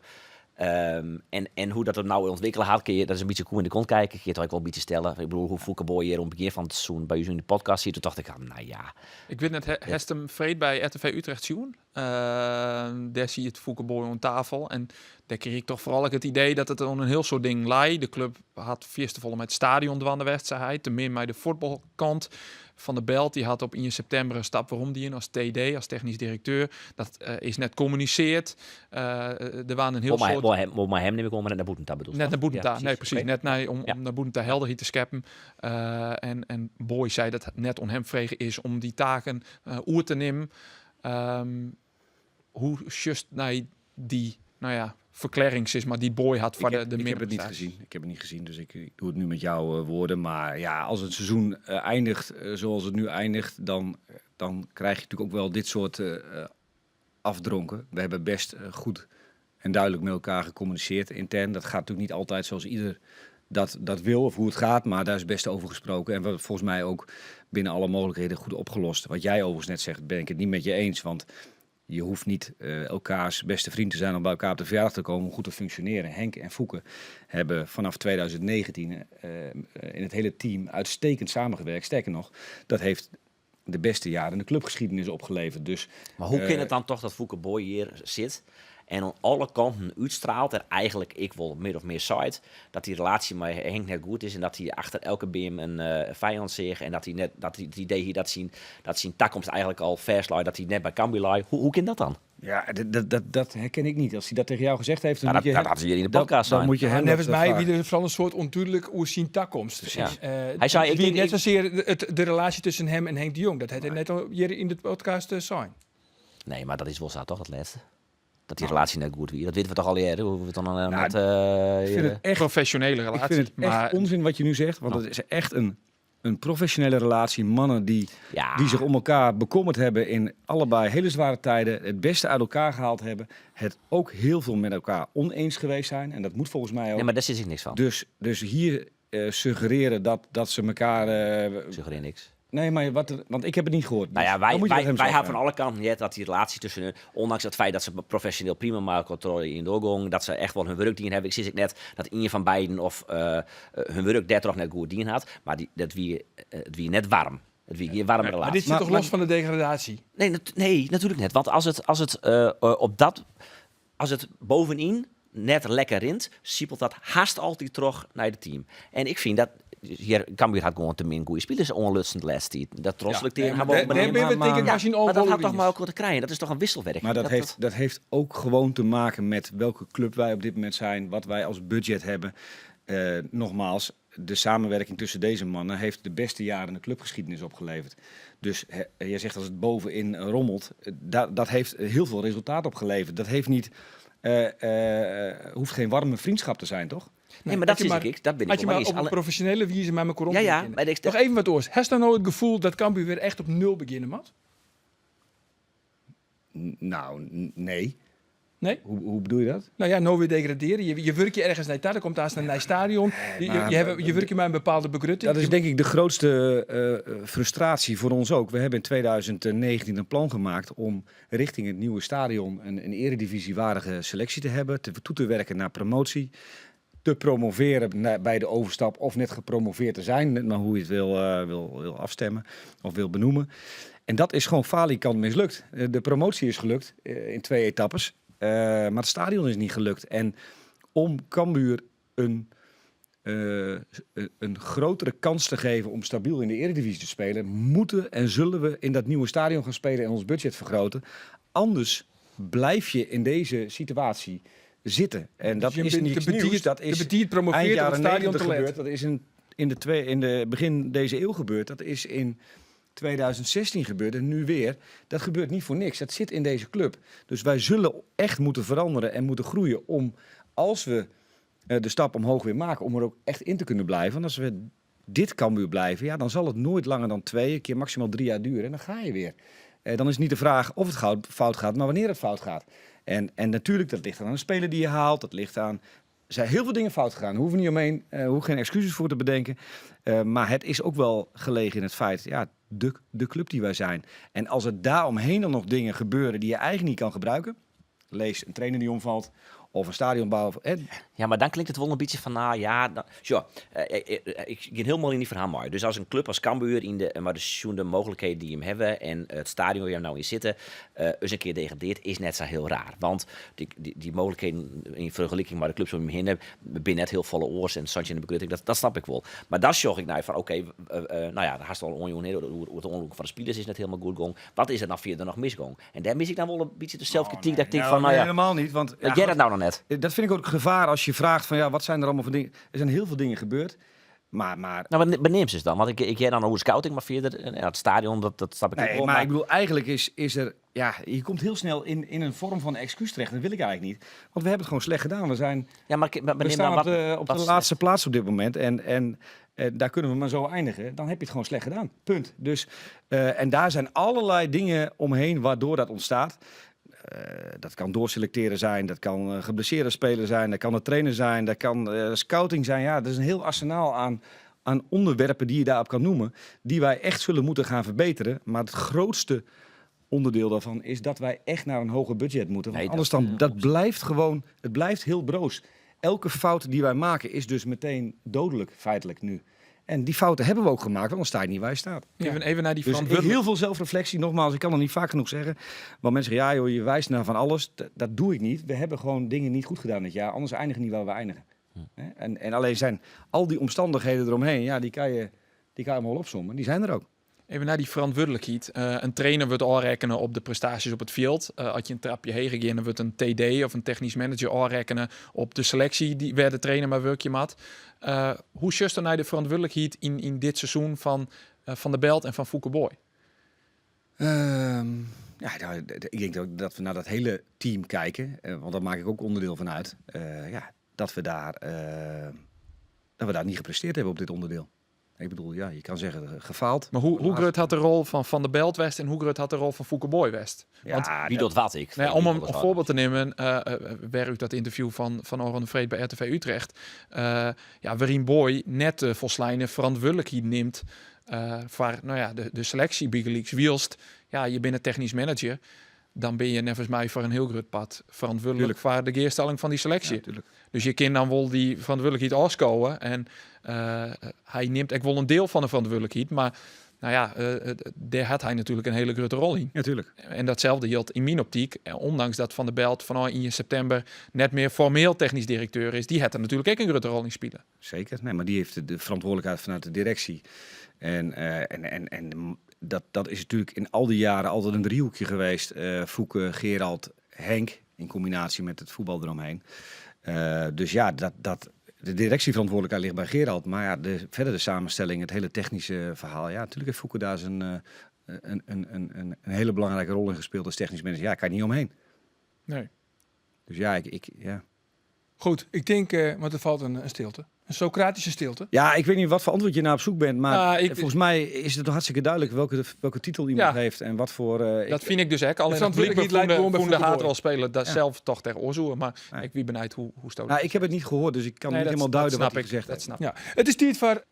En hoe dat er nou ontwikkelen gaat, dat is een beetje koe in de kont kijken. Kun je toch ook wel een beetje stellen. Ik bedoel, hoe Fouke Boy hier om het begin van het seizoen bij u in de podcast hier, toen dacht ik, nou ja. Ik weet net, Hestem Vreed bij RTV Utrecht zien. Daar zie je het Fouke Boy aan tafel. En daar kreeg ik toch vooral het idee dat het een heel soort ding lei. De club had eerst met het stadion de wedstrijd. Te min bij de voetbalkant. Van der Belt, die had op 1 september een stap waarom die in als TD, als technisch directeur. Dat is net communiceerd. Er waren een heel soort... Maar hem neem ik om, maar net naar Boetenta bedoel. Net naar Boetenta, nee precies. Okay. Net om naar Boetenta helderheid te scheppen. En Boy zei dat het net on hem vregen is om die taken oer te nemen. Hoe just die, verklarings is, maar die Boy had voor de Ik heb het niet gezien. Ik heb het niet gezien, dus ik doe het nu met jouw woorden. Maar ja, als het seizoen eindigt zoals het nu eindigt, dan krijg je natuurlijk ook wel dit soort afdronken. We hebben best goed en duidelijk met elkaar gecommuniceerd intern. Dat gaat natuurlijk niet altijd zoals ieder dat wil of hoe het gaat, maar daar is best over gesproken. En we hebben volgens mij ook binnen alle mogelijkheden goed opgelost. Wat jij overigens net zegt, ben ik het niet met je eens, want je hoeft niet elkaars beste vriend te zijn om bij elkaar op de verjaardag te komen om goed te functioneren. Henk en Fouke hebben vanaf 2019 in het hele team uitstekend samengewerkt. Sterker nog, dat heeft de beste jaren in de clubgeschiedenis opgeleverd. Dus, maar hoe kan het dan toch dat Fouke Boy hier zit en aan alle kanten uitstraalt en eigenlijk ik wil meer of meer site dat die relatie met Henk net goed is en dat hij achter elke BM een vijand zegt en dat hij net dat het idee hier dat zijn takkomst eigenlijk al versluit, dat hij net bij Cambuur lie. Hoe kan dat dan? Ja, dat herken ik niet. Als hij dat tegen jou gezegd heeft, dan dat had hij hier in de podcast dan moet je hem nevens mij wie er vooral een soort onduidelijk hoe zien takkomst. Ja. Hij zei ik denk net zozeer de relatie tussen hem en Henk de Jong. Dat had hij net al hier in de podcast zijn. Nee, maar dat is wel zo toch het laatste. Dat die relatie net goed weer. Dat weten we toch al eerder. Hoe we het dan ik vind het echt professionele relatie. Ik vind het echt onzin wat je nu zegt, want het is echt een professionele relatie. Mannen die zich om elkaar bekommerd hebben in allebei hele zware tijden, het beste uit elkaar gehaald hebben, het ook heel veel met elkaar oneens geweest zijn. En dat moet volgens mij ook. Nee, maar daar zit ik niks van. Dus hier suggereren dat ze elkaar... Suggereer niks. Nee, maar want ik heb het niet gehoord. Nou ja, wij hebben van alle kanten dat die relatie tussen hun, ondanks het feit dat ze professioneel prima maken controle in doorgang, dat ze echt wel hun werk hebben. Ik zie het net dat een van beiden of hun werk daar toch net goed dien had, maar het wie net warm. Het wie hier warme relatie. Maar dit zit toch los van de degradatie? Nee, natuurlijk net. Want als het bovenin net lekker rint, siepelt dat haast altijd terug naar het team. En ik vind dat hier Cambuur had gewoon te min goede spelers onlutsend de laatste tijd. Dat trotselijk tegen. Maar dat had toch maar ook wat te krijgen. Dat is toch een wisselwerk. Maar dat heeft ook gewoon te maken met welke club wij op dit moment zijn, wat wij als budget hebben. Nogmaals, de samenwerking tussen deze mannen heeft de beste jaren in de clubgeschiedenis opgeleverd. Dus jij zegt als het bovenin rommelt, dat heeft heel veel resultaat opgeleverd. Dat heeft niet, hoeft geen warme vriendschap te zijn, toch? Nee, maar dat ben ik had je maar op een professionele wijze met mijn corona. Ja, nog even wat oors. Heb je nou het gevoel dat Cambuur weer echt op 0 beginnen moet? Nou, nee. Nee? Hoe bedoel je dat? Nou ja, nou weer degraderen. Je werkt je ergens naar daar, dan komt daar een stadion. Je werkt je met een bepaalde begrutting. Dat is denk ik de grootste frustratie voor ons ook. We hebben in 2019 een plan gemaakt om richting het nieuwe stadion een eredivisiewaardige selectie te hebben. Toe te werken naar promotie. Te promoveren bij de overstap of net gepromoveerd te zijn. Net maar hoe je het wil afstemmen of wil benoemen. En dat is gewoon falikant mislukt. De promotie is gelukt in 2 etappes. Maar het stadion is niet gelukt. En om Cambuur een grotere kans te geven om stabiel in de Eredivisie te spelen, moeten en zullen we in dat nieuwe stadion gaan spelen en ons budget vergroten. Anders blijf je in deze situatie zitten. En dat is niets nieuws. Dat is eind jaren 90 gebeurd. Dat is in de begin deze eeuw gebeurd. Dat is in 2016 gebeurd en nu weer. Dat gebeurt niet voor niks. Dat zit in deze club. Dus wij zullen echt moeten veranderen en moeten groeien om, als we de stap omhoog weer maken, om er ook echt in te kunnen blijven. Want als we dit Cambuur blijven, ja, dan zal het nooit langer dan 2, een keer maximaal 3 jaar duren. En dan ga je weer. Dan is het niet de vraag of het fout gaat, maar wanneer het fout gaat. En natuurlijk, dat ligt aan de speler die je haalt. Dat ligt aan... Er zijn heel veel dingen fout gegaan. Daar hoeven we niet omheen. Hoeven geen excuses voor te bedenken. Maar het is ook wel gelegen in het feit, ja, de club die wij zijn. En als er daaromheen dan nog dingen gebeuren die je eigenlijk niet kan gebruiken. Lees een trainer die omvalt. Of een stadionbouw. Ja, maar dan klinkt het wel een beetje van, nou ja, ik ben helemaal in die verhaal mooi. Dus als een club als Cambuur, maar de mogelijkheden die hem hebben en het stadion waar je nou in zitten, eens een keer degradeert, is net zo heel raar. Want die mogelijkheden in vergelijking met de clubs om hem heen hebben, binnen net heel volle oors en Santje in de begrutting, dat snap ik wel. Maar dan zorg ik nou van, oké, nou ja, daar haast al onjoen, het onderzoek van de spelers is net helemaal goed gegaan. Wat is er dan verder nog misgegaan? En daar mis ik dan wel een beetje de zelfkritiek, dat ik denk van, nou ja, helemaal niet. Want jij dat nou nog net? Dat vind ik ook het gevaar als je vraagt van, ja, wat zijn er allemaal voor dingen? Er zijn heel veel dingen gebeurd. Maar nou, beneem ze dan? Want ik jij dan over scouting, maar verder het stadion, dat snap ik ook wel. Maar ik bedoel, eigenlijk is er... Ja, je komt heel snel in een vorm van excuus terecht. Dat wil ik eigenlijk niet. Want we hebben het gewoon slecht gedaan. We staan op de laatste plaats op dit moment. En daar kunnen we maar zo eindigen. Dan heb je het gewoon slecht gedaan. Punt. Dus, en daar zijn allerlei dingen omheen waardoor dat ontstaat. Dat kan doorselecteren zijn, dat kan geblesseerde speler zijn, dat kan de trainer zijn, dat kan scouting zijn. Ja, er is een heel arsenaal aan onderwerpen die je daarop kan noemen, die wij echt zullen moeten gaan verbeteren. Maar het grootste onderdeel daarvan is dat wij echt naar een hoger budget moeten. Want anders dat blijft gewoon, het blijft heel broos. Elke fout die wij maken is dus meteen dodelijk, feitelijk nu. En die fouten hebben we ook gemaakt, want dan sta je niet waar je staat. Ja. Even naar die dus heel veel zelfreflectie, nogmaals, ik kan dat niet vaak genoeg zeggen. Want mensen zeggen, ja joh, je wijst naar van alles. Dat doe ik niet. We hebben gewoon dingen niet goed gedaan dit jaar, anders eindigen niet waar we eindigen. En alleen zijn al die omstandigheden eromheen, ja, die kan je allemaal opzommen. Die zijn er ook. Even naar die verantwoordelijkheid. Een trainer wordt aanrekenen op de prestaties op het veld. Als je een trapje heen gaat, dan wordt een TD of een technisch manager aanrekenen op de selectie waar de trainer maar werkje maakt. Hoe just dan naar de verantwoordelijkheid in dit seizoen van de Belt en van Fouke Boy? Ik denk dat we naar dat hele team kijken, want daar maak ik ook onderdeel van uit. Dat we daar niet gepresteerd hebben op dit onderdeel. Ik bedoel, ja, je kan zeggen gefaald. Maar hoe groot had de rol van de Belt West en hoe groot had de rol van Fouke Boy West? Ja, want wie doet wat ik? Om een voorbeeld te nemen, waar u dat interview van Oran de Vreed bij RTV Utrecht, waarin Boy net volslijnen verantwoordelijkheid neemt voor de selectie Big Leagues wielst. Ja, je bent een technisch manager. Dan ben je volgens mij voor een heel groot pad verantwoordelijk voor de geerstelling van die selectie. Ja, dus je kan dan wel die verantwoordelijkheid afschouwen. En hij neemt ook wel een deel van de verantwoordelijkheid. Maar daar had hij natuurlijk een hele grote rol in. Natuurlijk. En datzelfde hield in mijn optiek. Ondanks dat Van der Belt vanaf in september net meer formeel technisch directeur is. Die had er natuurlijk ook een grote rol in spelen. Zeker. Nee, maar die heeft de verantwoordelijkheid vanuit de directie. En dat is natuurlijk in al die jaren altijd een driehoekje geweest. Fouke, Gerald, Henk. In combinatie met het voetbal eromheen. Dus ja, de directieverantwoordelijkheid ligt bij Gerald. Maar ja, verder de samenstelling, het hele technische verhaal. Ja, natuurlijk heeft Fouke daar een hele belangrijke rol in gespeeld als technisch manager. Ja, kan je niet omheen. Nee. Dus ja, Goed, ik denk, want er valt een stilte. Een Socratische stilte. Ja, ik weet niet wat voor antwoord je naar op zoek bent, maar volgens mij is het toch hartstikke duidelijk welke titel iemand heeft en wat voor... Dat vind ik dus echt. Alleen verantwoordelijkheid lijkt gewoon bij de voetbal. haat wel spelen. Dat zelf toch tegen oorzoeken. Maar ik wie benijd hoe stoot. Nou, ik heb het niet gehoord, dus ik kan niet helemaal duiden wat hij gezegd heeft. snap Ja. Het is tijd voor...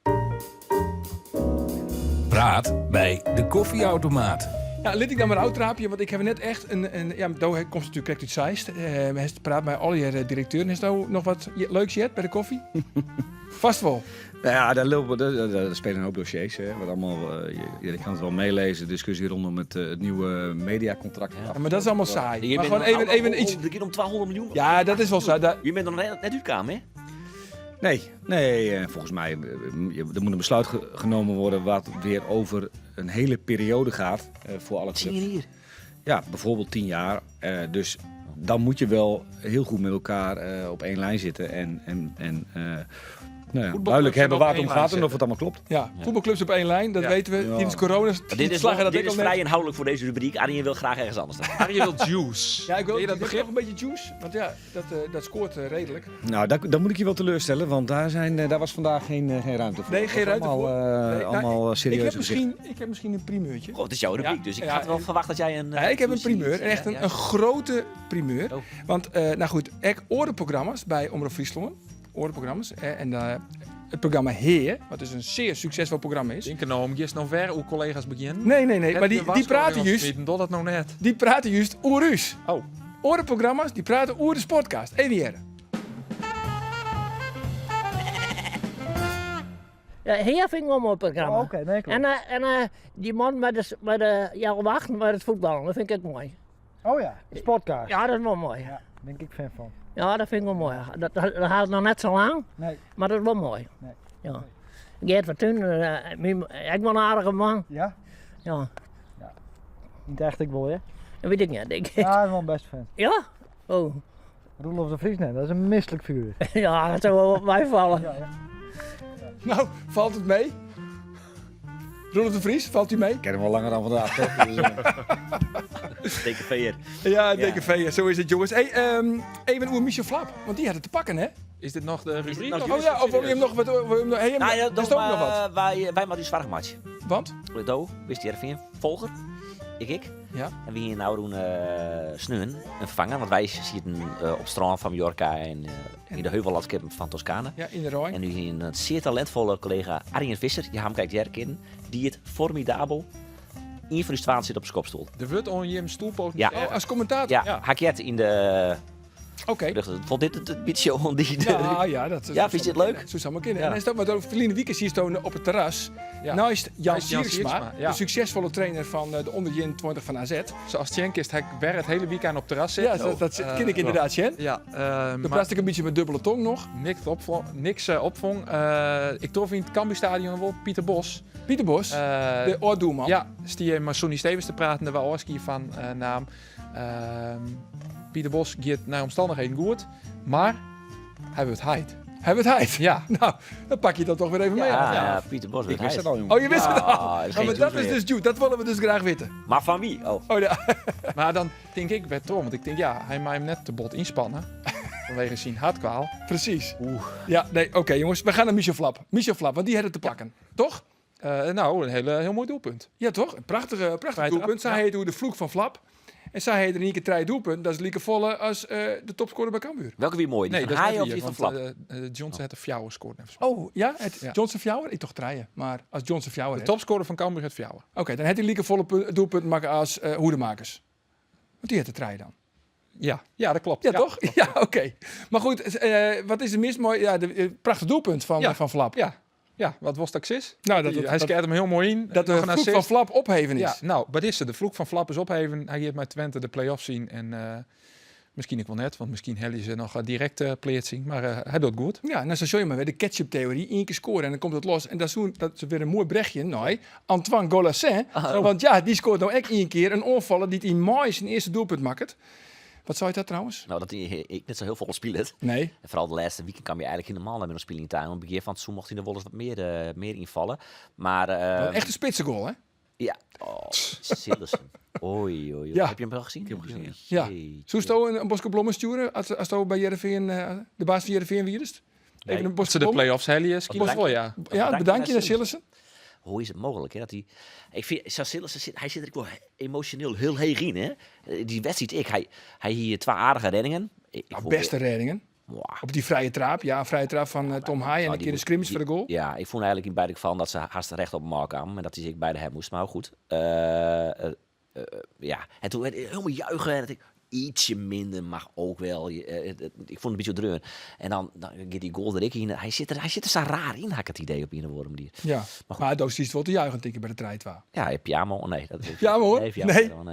Praat bij de koffieautomaat. Ja, liet ik dan maar uitraapje, want ik heb net echt een ja, daar komt natuurlijk correct uit Zeist. We praat met al je directeuren. Is er nog wat leuks jet bij de koffie? Vast wel. Nou ja, daar spelen een hoop dossiers. Hè, wat allemaal, je kan het wel meelezen. Discussie rondom het nieuwe mediacontract. Ja, maar dat is allemaal saai. Je Maar bent gewoon even iets... Het gaat om 200 miljoen. Ja, dat is wel saai. Je bent dan net uitkomen, hè? Nee, volgens mij er moet een besluit genomen worden wat weer over een hele periode gaat voor alle Zie je clubs. hier? Ja, bijvoorbeeld 10 jaar. Dus dan moet je wel heel goed met elkaar op één lijn zitten en duidelijk hebben waar het om gaat en of het allemaal klopt. Ja, voetbalclubs op één lijn, dat weten we. Ja. Tijdens corona Dit is, slagen dat dit ik is al net. vrij inhoudelijk voor deze rubriek. Arjen wil graag ergens anders staan. Arjen wil juice. Ja, ik wil Weet je dat dat begrip? nog een beetje juice, want ja, dat scoort redelijk. Nou, daar moet ik je wel teleurstellen, want daar was vandaag geen ruimte voor. Nee, geen ruimte voor. Nee, Allemaal serieuze gezichten. Ik heb misschien een primeurtje. Goh, het is jouw rubriek, Ja, dus ik ja, had wel verwacht dat jij een... Ja, ik heb een primeur, en echt Ja. een grote primeur. Oh. Want, nou goed, ik oordenprogramma's bij Omroep Friesland. Oordenprogramma's. Het programma Heer, wat dus een zeer succesvol programma is. Denk er nou om, je is nog ver hoe collega's beginnen. Nee, maar die praten juist. Dat nou net. Die praten juist oer us. Oh. Oordenprogramma's, die praten oer de sportcast. Even hier. Ja, heel vind ik wel een mooi programma. Oh, oké, nee, klopt. En die man met de ja, wachten met het voetballen, dat vind ik ook mooi. Oh ja, de sportkaart. Ja, dat is wel mooi. Ja, daar ben ik fan van. Ja, dat vind ik wel mooi. Dat gaat nog net zo lang, Nee, maar dat is wel mooi. Nee. Ja. Geert van Thun, ik ben een aardige man. ja? Ja, Niet echt ik wil, hè? dat weet ik niet. Denk ik. Ja, ik ben wel een beste fan. Ja? Oh. Roelof de Vries, nee, dat is een misselijk vuur. Ja, dat zou wel op mij vallen. Ja, ja. Nou, valt het mee? Roelof de Vries, valt u mee? Ik ken hem wel langer dan vandaag. Toch? Dus, DKV'er. Ja, DKV, zo is het jongens. Hey, even oer Michel Flap, want die had het te pakken hè? Is dit nog de rubriek? nog Oh ja, of wil je hem nog wat... Hey, Nou ja, er is ook nog wat. wij maken die zwartmatch. Want? Do, wist je even volger? Ik. Ja. En wie hier nou doen sneun, een vervanger. Want wij zitten op het strand van Mallorca en in de heuvellandschappen van Toscane. Ja, in de Rijn. En nu hier een zeer talentvolle collega Arjen Visser, die hem kijkt herkennen, die het formidabel in frustratie zit op zijn kopstoel. De wordt on je stoelpoot. Ja. Oh, als commentator? Ja, Ja. Hakiet in de... Oké. Vond dit het beetje om die... Ja, ja, dat Ja, vind je het leuk? Zo zou maar kunnen. Ja. En hij staat maar over Verlien Wiekers hier staan op het terras. Ja. Naast Jan Naast Jan Siersma, Siersma, ja. de succesvolle trainer van de onder 21 van AZ. Zoals Tjenk is, hij weer het hele weekend op terras Ja, zitten. dat ken ik inderdaad, Jen. Ja, Dan maar praat ik een beetje met dubbele tong nog. niks opvong. Ik trof in het Cambuurstadion wel Pieter Bos. Pieter Bos, de oordoelman. Ja, stie met Sonny Stevens te praten, daar was Orski van naam. Pieter Bos gaat naar omstandigheden goed, maar hij wordt heid. Hij wordt heid. Ja. Nou, dan pak je dat toch weer even mee. Ja, Pieter Bos. ik wist het al, jongen. Oh, je wist het al. Ah, Oh, maar dat is dus Jude. Dat willen we dus graag weten. Maar van wie? Oh. Oh ja. Maar dan denk ik bij Tom, want ik denk ja, hij maakt hem net te bot inspannen. Vanwege zijn hartkwaal. Precies. Ja, nee, oké jongens. We gaan naar Michel Flap. Michel Flap, want die had het te pakken. Toch? Nou, een heel mooi doelpunt. Ja, toch? Een prachtig Vrij doelpunt. trap, Zij heet hoe de vloek van Flap. En zij heet er in één keer 3 doelpunten. Dat is Lieke Volle als de topscorer bij Cambuur. Welke wie mooi? Die Nee, van dat is Haaien net of die hier, van want Flap? Johnson heeft de Fjouwer scoort. Oh, ja? Ja. Johnson Fjouwer? Ik toch 3. Maar als Johnson Fjouwer De heeft. topscorer van Cambuur het Fjouwer. Oké, dan heeft hij Lieke Volle doelpunt maken als hoedemakers. Want die heeft de 3 dan. Ja, dat klopt. Ja, toch? Ja, oké. Maar goed, wat is er mis mooi? Ja, de prachtig doelpunt van Flap. Ja, wat was dat is? Nou, Hij skeert hem heel mooi in. dat de Nog een vloek van assist. Flap opheven is. Ja, nou, wat is er? De vloek van Flap is opheven. Hij heeft met Twente de play-off zien. En misschien ik wel net, want misschien hel ze nog direct pleitsing. Maar hij doet goed. Ja, nou zo zou je maar weer de ketchup-theorie. 1 keer scoren en dan komt het los. En dat is weer een mooi brechtje. Nee, Antoine Golassin. Want ja, die scoort nou echt 1 keer een onvallen die in mooi zijn eerste doelpunt maakt. Wat zou je dat trouwens? Nou, dat ik net zo heel veel spelen. Nee. En vooral de laatste weekend kan je eigenlijk helemaal met een spelen in tuin. Op het begin van het seizoen mocht hij er wel eens wat meer invallen. Maar... Echt een spitsengoal, hè? Ja. Oh, Sillissen. Oei. Ja. Heb je hem wel gezien? Ik heb hem gezien. Ja. Zo is het een Bosco Blommen sturen als je bij Heerenveen, de baas van Heerenveen wierst? Even een Als ze de play-offs hellen, skiën wel, ja. Ja, bedankt je naar Sillissen. Hoe is het mogelijk? Hè, dat hij, ik vind, Sillissen, hij zit er wel emotioneel heel heeg in. Hè? Die wedstrijd, hij hier 2 aardige reddingen. Beste reddingen. Wow. Op die vrije trap. Ja, vrije trap van Tom Haaien en een keer de scrimmage voor de goal. Ja, ik vond eigenlijk in beide gevallen dat ze haast recht op hem kwamen. En dat hij zich beide hem moest. Maar goed. Ja, en toen werd helemaal juichen. En dat ietsje minder mag ook wel. Ik vond het een beetje dreun. En dan gaat die goal er ik in. Hij zit er zo raar in, had ik het idee op een of andere manier. Ja, maar dat is wel te juichen, denk ik, bij de strijdwa. Ja, pyjama. Nee, dat pyjama hoor.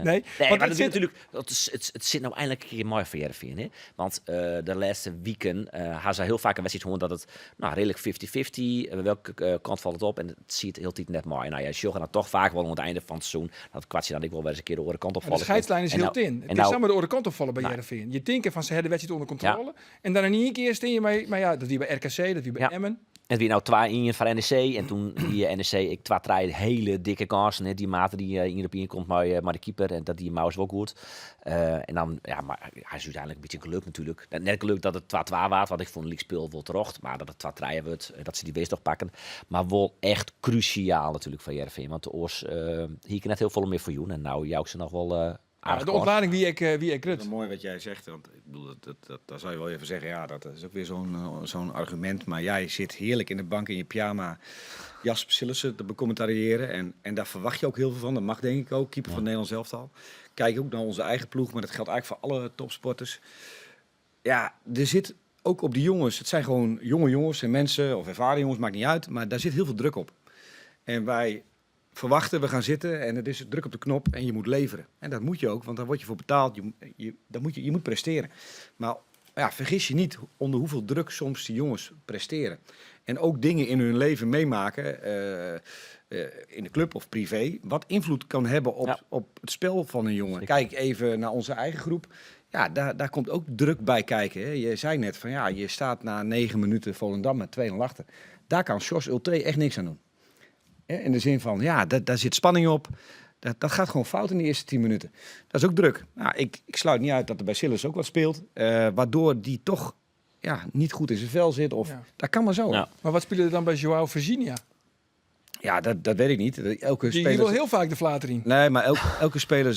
Nee. Maar dat natuurlijk. Het zit nou eindelijk een keer mooi voor Heerenveen, hè? Want de laatste weken gaan ze heel vaak een wedstrijd horen dat het redelijk 50-50. Welke kant valt het op? En het ziet heel tijd net mooi. Nou ja, Sjoggen dan toch vaak wel aan het einde van het seizoen. Dat kwartje dan ik wel weer eens een keer de andere kant op vallen. De scheidslijn is heel tin. Het is samen de andere kant opvallen bij Heerenveen. Je denkt van ze hebben de wedstrijd onder controle. Ja. En dan in één keer steen je mee. Maar ja, dat wie bij RKC, dat wie bij Emmen. En wie nou 2 in van NEC. En toen die NEC, ik 2 hele dikke kansen. Hè, die mate die in op komt maar de keeper. En dat die Maus wel goed. En dan, ja, maar hij is uiteindelijk een beetje geluk natuurlijk. Net geluk dat het 2-2 was. Want ik vond het speel wel terecht. Maar dat het 2-3 wordt, dat ze die wees toch pakken. Maar wel echt cruciaal natuurlijk voor Heerenveen. Want de Oors, hier kan net heel veel meer voor jou. En nou, jou ze nog wel... de ontlading wie ik rut. Dat is mooi wat jij zegt, want ik bedoel, dat zou je wel even zeggen. Ja, dat is ook weer zo'n argument. Maar jij zit heerlijk in de bank in je pyjama Jasper Sillissen te becommentariëren. En daar verwacht je ook heel veel van. Dat mag denk ik ook, keeper van het Nederlands elftal. Kijk ook naar onze eigen ploeg, maar dat geldt eigenlijk voor alle topsporters. Ja, er zit ook op die jongens, het zijn gewoon jonge jongens en mensen, of ervaren jongens, maakt niet uit. Maar daar zit heel veel druk op. En wij... verwachten, we gaan zitten en het is druk op de knop en je moet leveren. En dat moet je ook, want daar word je voor betaald. Je moet presteren. Maar ja, vergis je niet onder hoeveel druk soms die jongens presteren. En ook dingen in hun leven meemaken, in de club of privé, wat invloed kan hebben op het spel van een jongen. Kijk even naar onze eigen groep. Ja, daar komt ook druk bij kijken. Hè. Je zei net van ja, je staat na 9 minuten Volendam met 2-0 achter. Daar kan Sjors Ulte echt niks aan doen. In de zin van, ja, daar zit spanning op. Dat gaat gewoon fout in de eerste 10 minuten. Dat is ook druk. Nou, ik sluit niet uit dat er bij Sillissen ook wat speelt. Waardoor die toch niet goed in zijn vel zit. Of dat kan maar zo. Ja. Maar wat speelde er dan bij Joao Virginia? Ja, dat weet ik niet. Elke die speler wil heel vaak de flater in. Nee, maar elke speler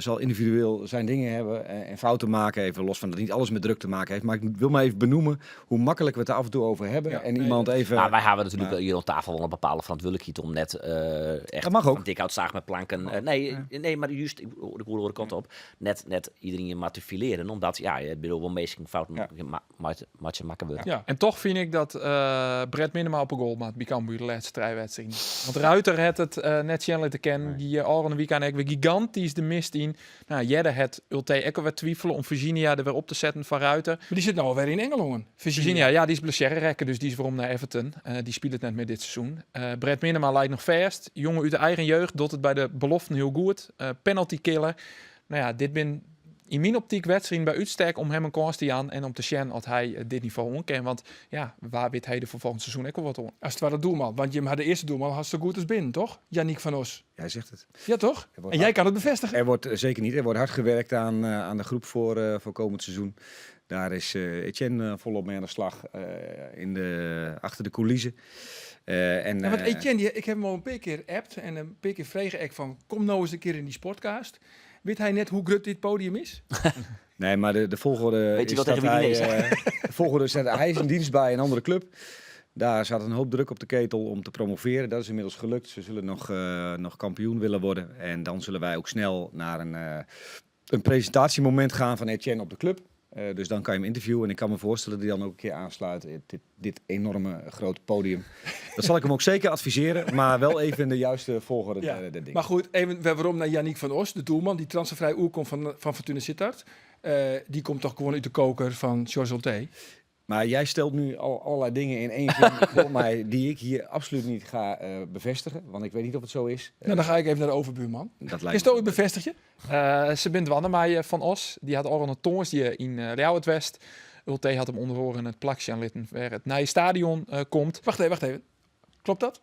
zal individueel zijn dingen hebben en fouten maken. Even los van dat niet alles met druk te maken heeft. Maar ik wil maar even benoemen hoe makkelijk we het er af en toe over hebben. Ja, en iemand even... Nou, wij hebben natuurlijk hier op tafel wel een bepaalde verantwoordelijkheid om net echt dat mag ook. van dik hout zaag met planken. Nee, maar juist, ik hoor de kant op. Net iedereen maar te fileren. Omdat, je bedoel wel meestal fouten maken wordt. Ja. En toch vind ik dat Brett Minema op een goal maakt bij Cambuur de laatste 3 wedstrijden. Want Ruiter had het net Shanley te kennen. Die al een weekend weer gigantisch de mist in. Nou, Jedde het Ulte ook weer twijfelen om Virginia er weer op te zetten van Ruiter. Maar die zit nou alweer in Engeland. Virginia, ja, die is blessurerekker, dus die is waarom naar Everton. Die speelt het net meer dit seizoen. Brett Minema lijkt nog vast. Jongen uit de eigen jeugd, doet het bij de beloften heel goed. Penalty killer. Nou ja, dit ben in mijn optiek wedstrijd bij uitstek om hem een kans te aan en om te zien dat hij dit niveau onkent. Want ja, waar weet hij de voor volgend seizoen ook wel wat om? Als het ware doelman. Want je had de eerste doelman had zo goed als binnen, toch? Yannick van Os. Jij zegt het. Ja, toch? En jij kan het bevestigen? Er wordt zeker niet. Er wordt hard gewerkt aan de groep voor komend seizoen. Daar is Etienne volop mee aan de slag achter de coulissen. Want Etienne, ik heb hem al een paar keer appt en een paar keer vregen ik van kom nou eens een keer in die sportcast. Weet hij net hoe grut dit podium is? Nee, maar de volgorde weet is dat hij... de volgorde is hij is in dienst bij een andere club. Daar zat een hoop druk op de ketel om te promoveren. Dat is inmiddels gelukt. Ze zullen nog kampioen willen worden. En dan zullen wij ook snel naar een presentatiemoment gaan van Etienne op de club. Dus dan kan je hem interviewen. En ik kan me voorstellen dat hij dan ook een keer aansluit. Dit enorme grote podium. Dat zal ik hem ook zeker adviseren. Maar wel even in de juiste volgorde. Ja. Maar goed, even waarom naar Yannick van Os, de doelman. Die transfervrij komt van Fortuna Sittard. Die komt toch gewoon uit de koker van George Ulte. Maar jij stelt nu allerlei dingen in één zin voor mij die ik hier absoluut niet ga bevestigen. Want ik weet niet of het zo is. Nou, dan ga ik even naar de overbuurman. Dat is het ooit bevestig je? Ze bent Wannemeij van Os. Die had al een toons die in Real het West. Ulte had hem onderhoren in het plakje aan litten waar het naar je stadion komt. Wacht even. Klopt dat?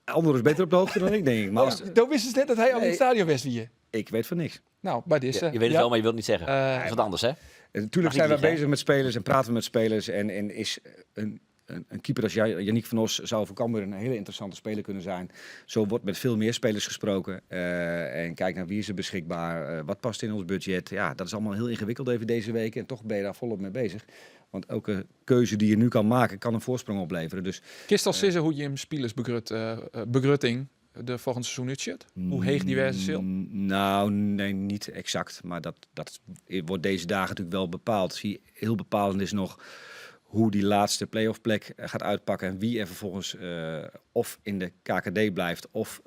Andor is beter op de hoogte dan ik, denk ik. Maar dan wist ze net dat hij al in het stadion was wie je. Ik weet van niks. Nou, bij deze. Je weet het wel, maar je wilt het niet zeggen. Dat is wat anders, hè? Natuurlijk zijn we bezig met spelers en praten we met spelers. En is een keeper als Yannick van Os zou voor Cambuur een hele interessante speler kunnen zijn. Zo wordt met veel meer spelers gesproken. En kijk naar wie is er beschikbaar, wat past in ons budget. Ja, dat is allemaal heel ingewikkeld even deze week. En toch ben je daar volop mee bezig. Want elke keuze die je nu kan maken, kan een voorsprong opleveren. Dus, Kist al zeggen hoe je hem spelers begrutting de volgende seizoen uitzet? Hoe heeg die wijze zil? Nou, nee, niet exact. Maar dat wordt deze dagen natuurlijk wel bepaald. Zie, heel bepalend is nog hoe die laatste play-off plek gaat uitpakken. En wie er vervolgens of in de KKD blijft of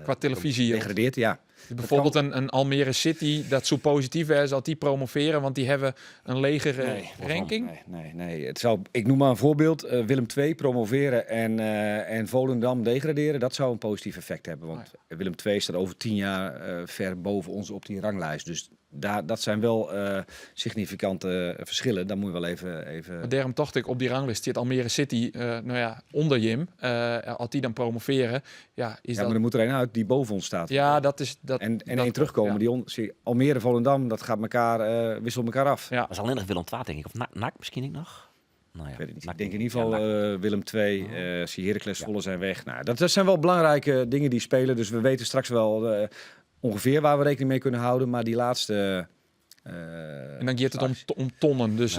Qua televisie degradeert, ja. Dus bijvoorbeeld een Almere City, dat zo positief is als die promoveren, want die hebben een legere ranking. Nee. Ik noem maar een voorbeeld. Willem II promoveren en Volendam degraderen. Dat zou een positief effect hebben. Want Willem II staat over 10 jaar ver boven ons op die ranglijst. Dus dat zijn wel significante verschillen. Dan moet je wel even... Maar daarom dacht ik op die ranglijst zit Almere City onder Jim. Als die dan promoveren, maar dan moet er een uit die boven ons staat. Ja, dat is... En één terugkomen. Ja. Almere, Volendam, dat gaat wisselt elkaar af. Ja. Dat is alleen nog Willem II, denk ik. Of NAC misschien ik nog? Nou ja, ik denk in ieder geval Willem II, Heracles Volle zijn weg. Nou, dat zijn wel belangrijke dingen die spelen. Dus we weten straks wel ongeveer waar we rekening mee kunnen houden. Maar die laatste... en dan gaat het om tonnen. Dus,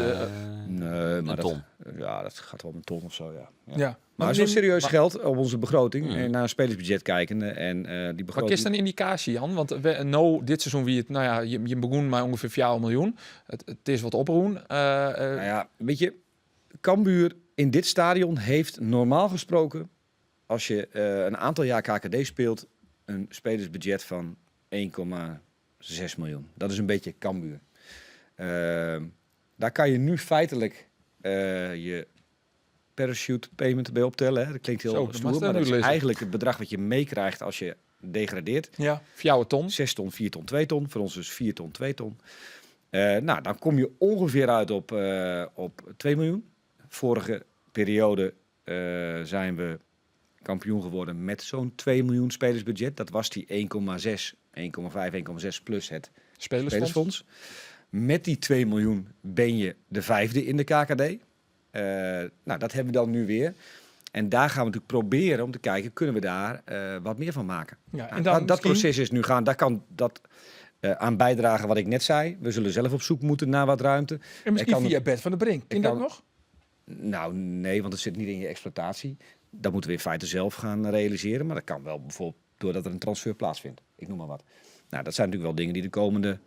nee, maar ton. Dat gaat wel om een ton of zo, ja. Ja. Maar het is wel serieus geld op onze begroting. En naar een spelersbudget kijkende. En die begroting... Wat is dan een indicatie, Jan? Want dit seizoen wie het, je begon met ongeveer 4 miljoen. Het is wat oproen. Weet je, Cambuur in dit stadion heeft normaal gesproken, als je een aantal jaar KKD speelt, een spelersbudget van 1,6 miljoen. Dat is een beetje Cambuur. Daar kan je nu feitelijk je parachute payment bij optellen. Hè. Dat klinkt heel stoer, maar dat is eigenlijk het bedrag wat je meekrijgt als je degradeert. Ja, 4 ton. 6 ton, 4 ton, 2 ton. Voor ons dus 4 ton, 2 ton. Dan kom je ongeveer uit op 2 miljoen. Vorige periode zijn we kampioen geworden met zo'n 2 miljoen spelersbudget. Dat was die 1,6, 1,5, 1,6 plus het spelersfonds. Met die 2 miljoen ben je de 5e in de KKD. Dat hebben we dan nu weer. En daar gaan we natuurlijk proberen om te kijken, kunnen we daar wat meer van maken. Ja, en dan dat proces is nu gaan. Daar kan dat aan bijdragen wat ik net zei. We zullen zelf op zoek moeten naar wat ruimte. En misschien via Bert van der Brink. Kan dat nog? Nou, nee, want het zit niet in je exploitatie. Dat moeten we in feite zelf gaan realiseren. Maar dat kan wel bijvoorbeeld doordat er een transfer plaatsvindt. Ik noem maar wat. Nou, dat zijn natuurlijk wel dingen die de komende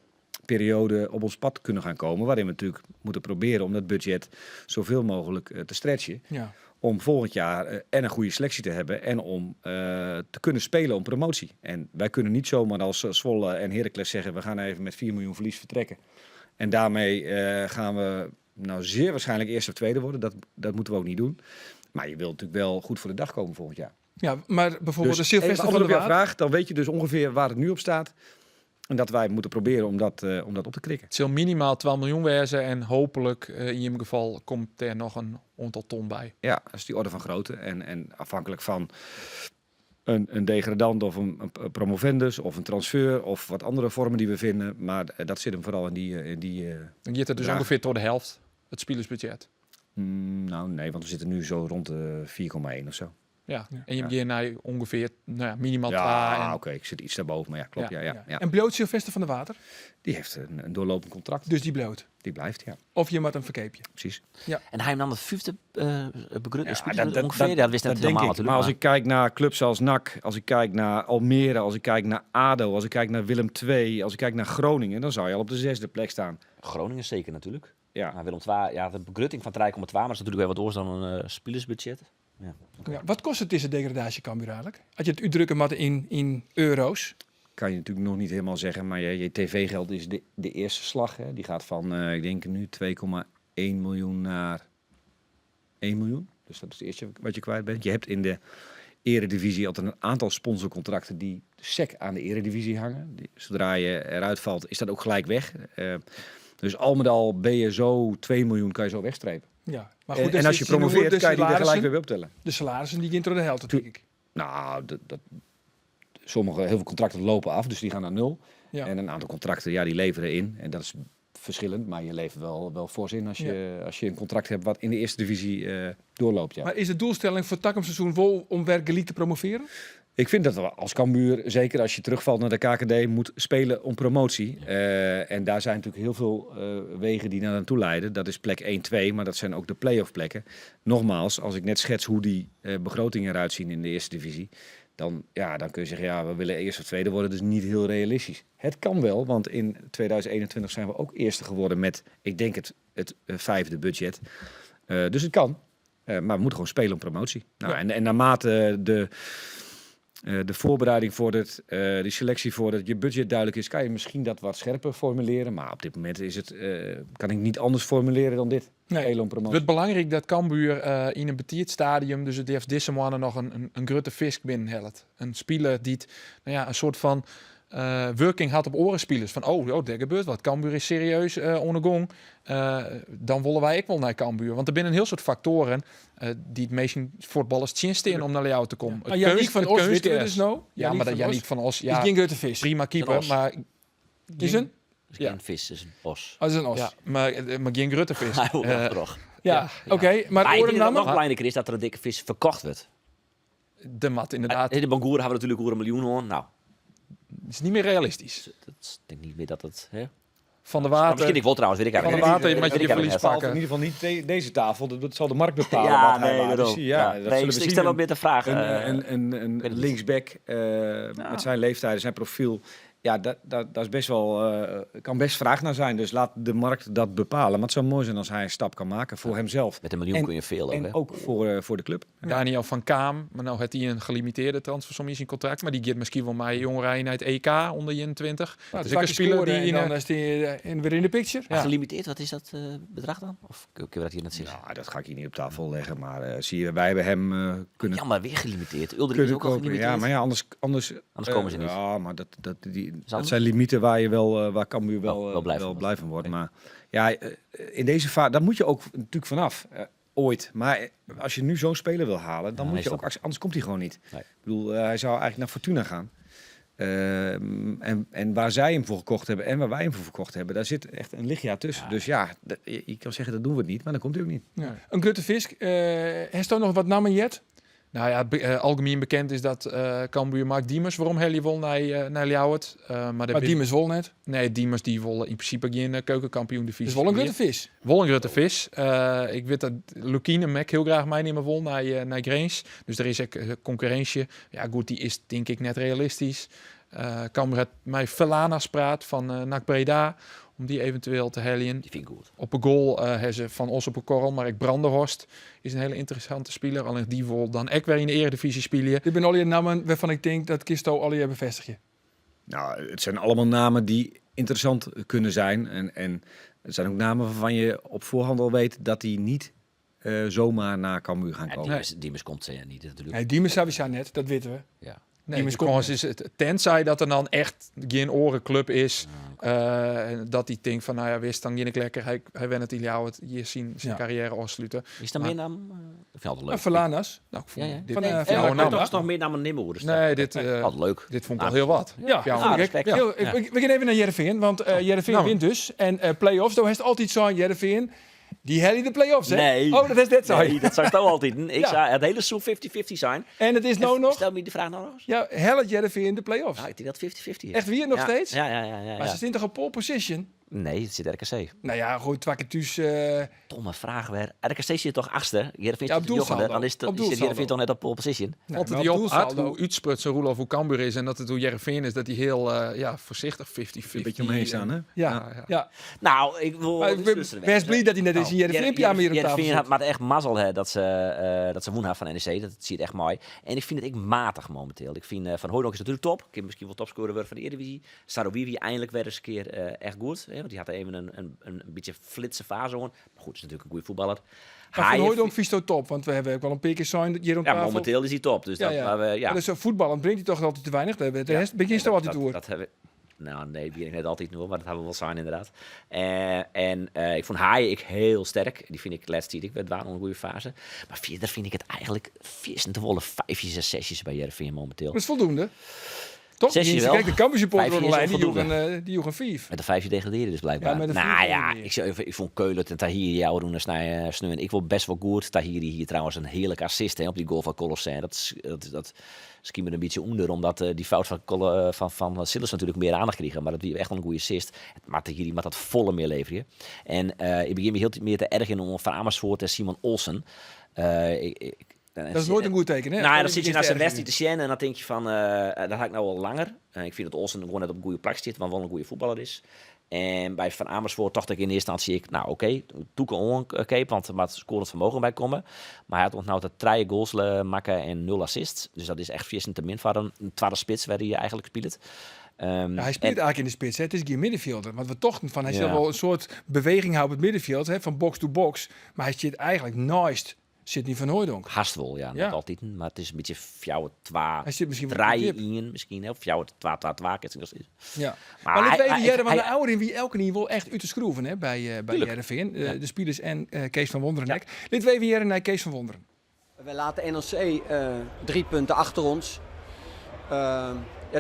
periode op ons pad kunnen gaan komen. Waarin we natuurlijk moeten proberen om dat budget zoveel mogelijk te stretchen. Ja. Om volgend jaar en een goede selectie te hebben en om te kunnen spelen om promotie. En wij kunnen niet zomaar als Zwolle en Heracles zeggen, we gaan even met 4 miljoen verlies vertrekken. En daarmee gaan we zeer waarschijnlijk eerste of tweede worden. Dat moeten we ook niet doen. Maar je wilt natuurlijk wel goed voor de dag komen volgend jaar. Ja, maar bijvoorbeeld dus de Sylvester van der Waard. Vraag, dan weet je dus ongeveer waar het nu op staat. En dat wij moeten proberen om dat op te krikken. Het zal minimaal 12 miljoen wezen en hopelijk in ieder geval komt er nog een aantal ton bij. Ja, dat is die orde van grootte. En afhankelijk van een degradant of een promovendus of een transfer of wat andere vormen die we vinden. Maar dat zit hem vooral in die dan gaat het dus ongeveer tot de helft, het spelersbudget. Nee, want we zitten nu zo rond de 4,1 of zo. Ja, en je hebt naar ongeveer minimaal 2. Ja, oké, ik zit iets daarboven, maar ja, klopt. Ja. En bloot Sylvester van der Water? Die heeft een doorlopend contract. Dus die bloot? Die blijft, ja. Of je maakt een verkeepje? Precies. Ja. En hij nam het 5e ongeveer. Dat wist net helemaal natuurlijk. Maar als ik kijk naar clubs als NAC, als ik kijk naar Almere, als ik kijk naar ADO, als ik kijk naar Willem II, als ik kijk naar Groningen, dan zou je al op de 6e plek staan. Groningen zeker natuurlijk. Ja. Maar Willem II, de begrutting van 3,2, maar dat is natuurlijk weer wat anders dan een spelersbudget. Ja, okay. Ja, wat kost het deze degradatie Cambuur eigenlijk? Als je het uitdrukken moet in euro's? Kan je natuurlijk nog niet helemaal zeggen, maar je tv-geld is de eerste slag. Hè. Die gaat van, ik denk nu 2,1 miljoen naar 1 miljoen. Dus dat is het eerste wat je kwijt bent. Je hebt in de eredivisie altijd een aantal sponsorcontracten die sec aan de eredivisie hangen. Zodra je eruit valt, is dat ook gelijk weg. Dus al met al ben je zo 2 miljoen kan je zo wegstrepen. Ja, maar goed, en als je promoveert, kan je die er gelijk weer optellen. De salarissen die gaan door de helft, denk ik. Nou, heel veel contracten lopen af, dus die gaan naar 0. Ja. En een aantal contracten, ja, die leveren in. En dat is verschillend, maar je levert wel fors in als je een contract hebt wat in de eerste divisie doorloopt. Ja. Maar is de doelstelling voor het Takkum-seizoen wel om Werkgeliek te promoveren? Ik vind dat we als Cambuur, zeker als je terugvalt naar de KKD, moet spelen om promotie. En daar zijn natuurlijk heel veel wegen die naar naartoe leiden. Dat is plek 1-2, maar dat zijn ook de play-off plekken. Nogmaals, als ik net schets hoe die begrotingen eruit zien in de eerste divisie, dan kun je zeggen, ja, we willen eerst of tweede worden, dus niet heel realistisch. Het kan wel, want in 2021 zijn we ook eerste geworden met, ik denk het 5e budget. Dus het kan, maar we moeten gewoon spelen om promotie. Nou, en naarmate de voorbereiding vordert, de selectie vordert, je budget duidelijk is, kan je misschien dat wat scherper formuleren. Maar op dit moment kan ik niet anders formuleren dan dit. Nee. Spelen om Het promotie. wordt belangrijk dat Cambuur in een betiert stadium, dus het heeft deze mannen nog een grote fisk binnenhelpt. Een speler die een soort van working had op orenspelers. Van, oh, er gebeurt wat. Cambuur is serieus ondergong. Dan willen wij ook wel naar Cambuur. Want er zijn een heel soort factoren die het meeste voetballers tjinsten om naar jou te komen. Maar Yannick van Os weten we dus nou. Ja, maar dat Yannick van Os, ja, is geen grote vis. prima keeper, Os. maar Is een? Het is geen vis, het is een os. Dat is een os. ja, maar geen grote vis. Hij wil wel terug. Ja, oké. Maar Maar ik denk dat het Orennamen? nog belangrijker is dat er een dikke vis verkocht wordt. De mat inderdaad. In de Bangoeren hebben we natuurlijk over 1 miljoen hoor. Nou, Het is niet meer realistisch. ik denk niet meer dat het... Hè? Van de Maar water. misschien ik wel trouwens, weet ik Van de eigenlijk water niet. mag je Weet die ik verlies eigenlijk In pakken. ieder geval niet deze tafel, dat zal de markt bepalen. Ja, wat hij nee, waard is. daarom. Ja, Ja. dat Nee, zullen we ik zien. stel ook meer te vragen. Een het niet. linksback met zijn leeftijd, zijn profiel. Ja, dat is best wel, kan best vraag naar zijn. Dus laat de markt dat bepalen. Maar het zou mooi zijn als hij een stap kan maken voor hemzelf. Met 1 miljoen kun je veel ook, hè? En ook voor de club. Daniel van Kaam, maar nou heeft hij een gelimiteerde transfersom in zijn contract, maar die gaat misschien wel mij jongeren naar het EK onder 21. Nou, Dus ik een speler die in dan is die weer in de picture. Maar gelimiteerd, wat is dat bedrag dan? Of kunnen we dat hier net zeggen? Nou, dat ga ik hier niet op tafel leggen. Maar zie je, wij hebben hem kunnen Ja, maar weer gelimiteerd. Uldering is ook al kopen. gelimiteerd. Ja, maar ja, anders komen ze niet. Ja, maar dat anders? zijn limieten waar je waar Cambuur wel blij van wel wordt. blij van wordt. Maar ja, in deze fase, daar moet je ook natuurlijk vanaf. Ooit. Maar als je nu zo'n speler wil halen, dan Ja, moet je nee, ook, anders komt hij gewoon niet. Nee. Ik bedoel, hij zou eigenlijk naar Fortuna gaan. En waar zij hem voor gekocht hebben en waar wij hem voor verkocht hebben, daar zit echt een lichtjaar tussen. Ja. Dus ja, je kan zeggen dat doen we het niet, maar dan komt hij ook niet. Ja. Een grote vis. Heeft er nog wat namen jet? Nou ja, algemeen bekend is dat Cambuur Mark Diemers, waarom Helly wil naar Ljouwert. Maar Diemers wol net. Nee, Diemers die wil in principe geen keukenkampioen divisie. Dus wel een grote vis. Wel een grote vis. Ik weet dat Lukien en Mac heel graag meenemen wil naar Grains. Dus er is ook concurrentie. Ja goed, die is denk ik net realistisch. Cambuur heeft mij Verlana's praat van NAC Breda. Om die eventueel te hellien. Die vind ik goed. Op een goal hebben ze Van Os op een korrel. Maar ik Brandenhorst is een hele interessante speler. Alleen die wil dan ook weer in de Eredivisie spelen. Dit zijn al die namen waarvan ik denk dat Kisto al je bevestig je. Nou, het zijn allemaal namen die interessant kunnen zijn. En het zijn ook namen waarvan je op voorhand al weet dat die niet zomaar naar Cambuur gaan Ja, komen. Diemers komt niet natuurlijk. Nee, Diemers Savisa net, dat weten we. Ja. Nee, Diemers de komt kans is het, tenzij dat er dan echt geen orenclub is, dat die denkt van, nou ja, wist dan ik lekker, hij went het in jou hier zien zijn carrière afsluiten. Is er meer naam? Dat vind ik altijd leuk. Verlana's. Nou, ik vond Ja, ja. dit, Van, Nee, van ja, jouw maar naam. toch nog meer namen nemen hoor. Dus nee, dit, altijd leuk. dit vond ik al heel wat. Ja, Ja, vond ik respect. ook. Ja. Heel- we gaan even naar Jereveen, want Jereveen Nou. wint dus. En play-offs, daar heeft altijd zo'n Jereveen. Die helle de play-offs, hè? Nee. Oh, dat is net zo. Nee, dat zou ik toch altijd. Ik Ja. zou het hele seizoen 50-50 zijn. En het is nou nog... Stel me die vraag nou nog eens. Ja, helle Jereveen de play-offs. Nou, ik denk dat 50-50 is. Echt weer nog Ja. steeds? Ja. Maar ze zitten toch op pole position? Nee, het zit RKC. Nou ja, goed, twakketuus. Domme vraag weer. RKC zit toch achtste? Jereveen Ja, op zit jochende. doelsaldo. Dan is Op zit doelsaldo. Jereveen toch net op pole position. Valt het maar die op op hard doelsaldo. hoe uitsprutsen Roelof hoe Cambuur is en dat het hoe Jereveen is, dat hij heel voorzichtig 50-50. Een beetje omheen staan, hè? Ja. Nou, ik wil... Maar wees blij dat hij net eens in Jereveen hier op tafel Jereveen zit. had maar echt mazzel hè, dat ze woen had van NEC. Dat zie je echt mooi. En ik vind het matig momenteel. Ik vind Van Hooydonk is natuurlijk top. Ik kan misschien wel topscorer worden van de Eredivisie. Sarowiwi eindelijk weer eens een keer echt goed. Hè, want die had even een beetje flitse fase. Maar goed, is natuurlijk een goede voetballer. Maar Van Haaien- Hooydonk vies toch top, want we hebben ook wel een paar keer zijn hier op Ja, tafel. momenteel is hij top. Dus dat, Ja. maar Maar dus voetballen brengt hij toch altijd te weinig. De rest begin je toch altijd door. Dat hebben nou, nee, begin ik net altijd door, maar dat hebben we wel zijn inderdaad. Ik vond Haaien heel sterk. Die vind ik laatst ik werd wel een goede fase. Maar verder vind ik het eigenlijk vies te wollen 5 6 bij Jereveen momenteel. Dat is voldoende. Toch? 6 Die wel. kijk, de campusupporter 5 is online, onvoldoende. die joeg een 5. Met de 5 degradeerde dus blijkbaar. Ja, met de nou 5 ja, degradeerde. ik vond Keulen en Tahiri jou doen sneun. Ik wil best wel goed. Tahiri hier trouwens een heerlijke assist hè, op die goal van Colossijn. Dat schiet me een beetje onder, omdat die fout van Sillis natuurlijk meer aandacht kregen. Maar dat was echt wel een goede assist. Maar Tahiri moet dat volle meer leveren. En ik begin me heel meer te erg in om Van Amersfoort en Simon Olsen. Dat is nooit een goed teken, hè? Nou ja, Als dan zit je begint naar zijn te wedstrijd te zien en dan denk je van, dat had ik nou al langer. Ik vind dat Olsen gewoon net op een goede plek zit, maar wel een goede voetballer is. En bij Van Amersfoort dacht ik in eerste instantie, want er moet scorend vermogen bij komen. Maar hij had nou dat 3 goals maken en 0 assists. Dus dat is echt 4 te min voor een tweede spits waar hij eigenlijk speelt. Ja, hij speelt eigenlijk in de spits. Hè. Het is geen middenvelder. Want we tochten van, hij zal wel een soort beweging houden op het middenveld, hè, van box to box. Maar hij zit eigenlijk naast Sidney van Hooijdonk. Haast wel, ja, niet altijd. Maar het is een beetje fjouwe twa. Hij zit misschien draaien in, misschien. Of fjouwe twa. Ja. Maar Maar hij- Jere van de hij- Ouwer in wie elke niet wel echt uit te schroeven hè, bij Heerenveen. De spelers en Kees van Wonderen. Dit weten we hier naar Kees van Wonderen. We laten NOC 3 punten achter ons.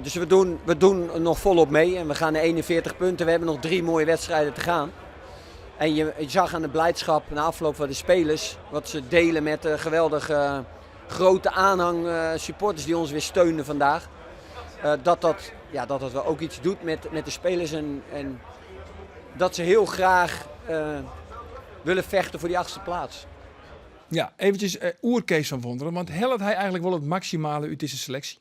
Dus we doen nog volop mee en we gaan naar 41 punten. We hebben nog 3 mooie wedstrijden te gaan. En je zag aan de blijdschap na afloop van de spelers, wat ze delen met de geweldige grote aanhang supporters die ons weer steunen vandaag. Dat wel ook iets doet met de spelers en dat ze heel graag willen vechten voor die 8e plaats. Ja, eventjes Kees van Wonderen. Want helpt hij eigenlijk wel het maximale uit deze selectie?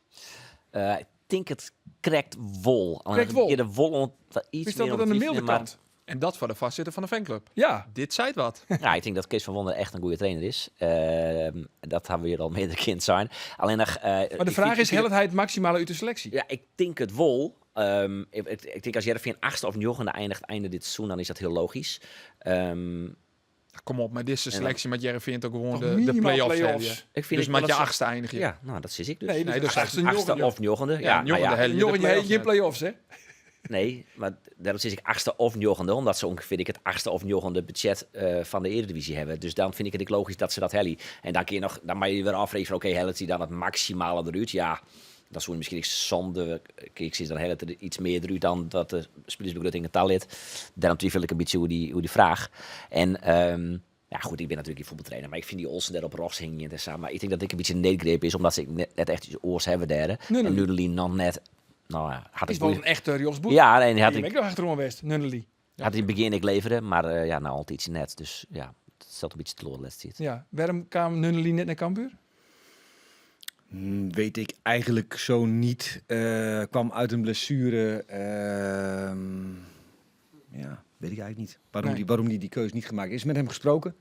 Ik denk het krekt wol. Krekt wol? De wol iets Is dat meer wat aan de op milde maar- kant? En dat voor de vastzitter van de fanclub. Ja. Dit zei het wat. Ja, ik denk dat Kees van Wonderen echt een goede trainer is. Dat hebben we hier al meerdere kind zijn. Alleen nog, Maar de vraag is, helpt hij het maximale uit de selectie? Ja, ik denk het wel. Ik denk als Heerenveen 8e of 9e eindigt einde dit seizoen, dan is dat heel logisch. Kom op, met deze selectie met Heerenveen toch gewoon Toch de minimaal play-offs. play-offs. hebben. Ik vind Dus ik met je wel 8e eindig je. Ja, nou dat is ik dus. Nee, Nee, dus 8e, 8e of 9e. Ja, nou ja. Jongen, play-offs, hè? Nee, maar daarom zeg ik 8e of 9e, omdat ze ongeveer het 8e of 9e budget van de Eredivisie hebben. Dus dan vind ik het logisch dat ze dat hellen. En dan kun je nog, dan mag je weer afrekenen van oké, helpt hij dan het maximale eruit? Ja, dat is misschien zonde. Ik zie dan helpt er iets meer eruit dan dat de spelersbegroting in taal lid. Daarom twijfel ik een beetje hoe die vraag. En ja, goed, ik ben natuurlijk geen voetbaltrainer, maar ik vind die Olsen daar op rechts hingen en samen. Maar ik denk dat ik een beetje een neergreep is, omdat ze net echt iets oors hebben daar. Nee. En Nudelien nog net. Nou ja, had Is ik wel een echte Jos Boer. Ja, nee, had Die ik ben ik nog achterom West, Nunnely. had in het begin ik leveren, maar nou altijd iets net. Dus ja, het stelt een beetje teleur laatst. Ja, waarom kwam Nunnely net naar Cambuur? Weet ik eigenlijk zo niet. Kwam uit een blessure. Weet ik eigenlijk niet. Waarom die keuze niet gemaakt is. Met hem gesproken.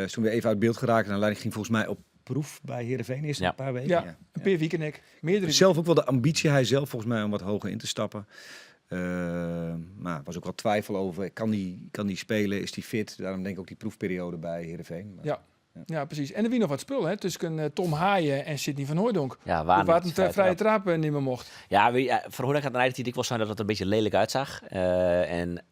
Is toen weer even uit beeld geraakt. En leiding ging volgens mij op proef bij Heerenveen. Eerst een paar weken. Ja, een paar weken nek. Meerdere. Zelf ook wel de ambitie, hij zelf volgens mij, om wat hoger in te stappen. Maar er was ook wel twijfel over, kan die spelen, is die fit? Daarom denk ik ook die proefperiode bij Heerenveen. Maar, Ja, precies. En er wie nog wat spul, hè? Tussen Tom Haaien en Sidney van Hooijdonk. Ja, waar Waar niet, een vrije trap niet meer mocht. Ja, voor Hoornik had een eigenlijk dikwijls zijn dat het een beetje lelijk uitzag. En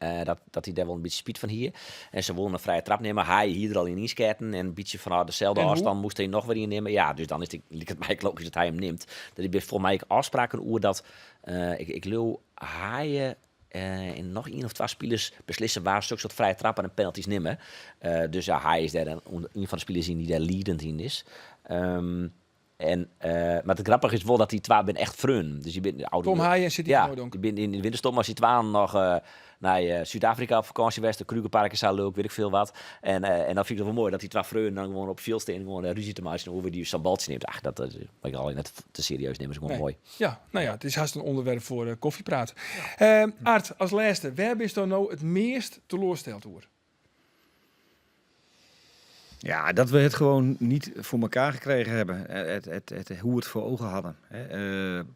dat hij daar wel een beetje speed van hier. En ze wilden een vrije trap nemen. Hij hier er al in insketten. En een beetje vanuit dezelfde En afstand moest hij nog weer innemen. Ja, dus dan lijkt het mij logisch dat hij hem neemt. Dat hij voor mij afspraken oer dat ik wil Haaien en nog 1 of 2 spelers beslissen waar stuks wat vrije trappen en penalties nemen. Dus ja, hij is daar een van de spelers die daar leadend in is. Maar het grappige is wel dat die 2 ben echt vreun. Dus je bent oude Tom Haaien en Sidney van Hooijdonk. je bent in de winterstop als die 2 nog naar Zuid-Afrika op vakantie geweest. De Krugerparken zijn leuk, weet ik veel wat. En dan vind ik het wel mooi dat die 2 vreun dan gewoon op veel steen gewoon ruzie te maken over die sambaltje neemt. Ach, dat ik al net te serieus nemen is gewoon mooi. Ja, nou ja, het is haast een onderwerp voor koffiepraat. Art, als laatste, waar is dan nou het meest teleurgesteld over? Ja, dat we het gewoon niet voor elkaar gekregen hebben. Hoe we het voor ogen hadden.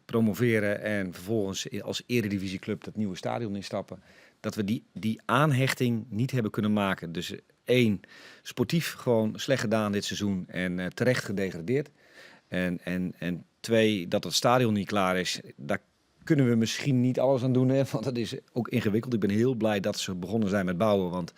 Promoveren en vervolgens als eredivisieclub dat nieuwe stadion instappen. Dat we die aanhechting niet hebben kunnen maken. Dus 1, sportief gewoon slecht gedaan dit seizoen en terecht gedegradeerd. En 2, dat het stadion niet klaar is. Daar kunnen we misschien niet alles aan doen, hè? Want dat is ook ingewikkeld. Ik ben heel blij dat ze begonnen zijn met bouwen. Want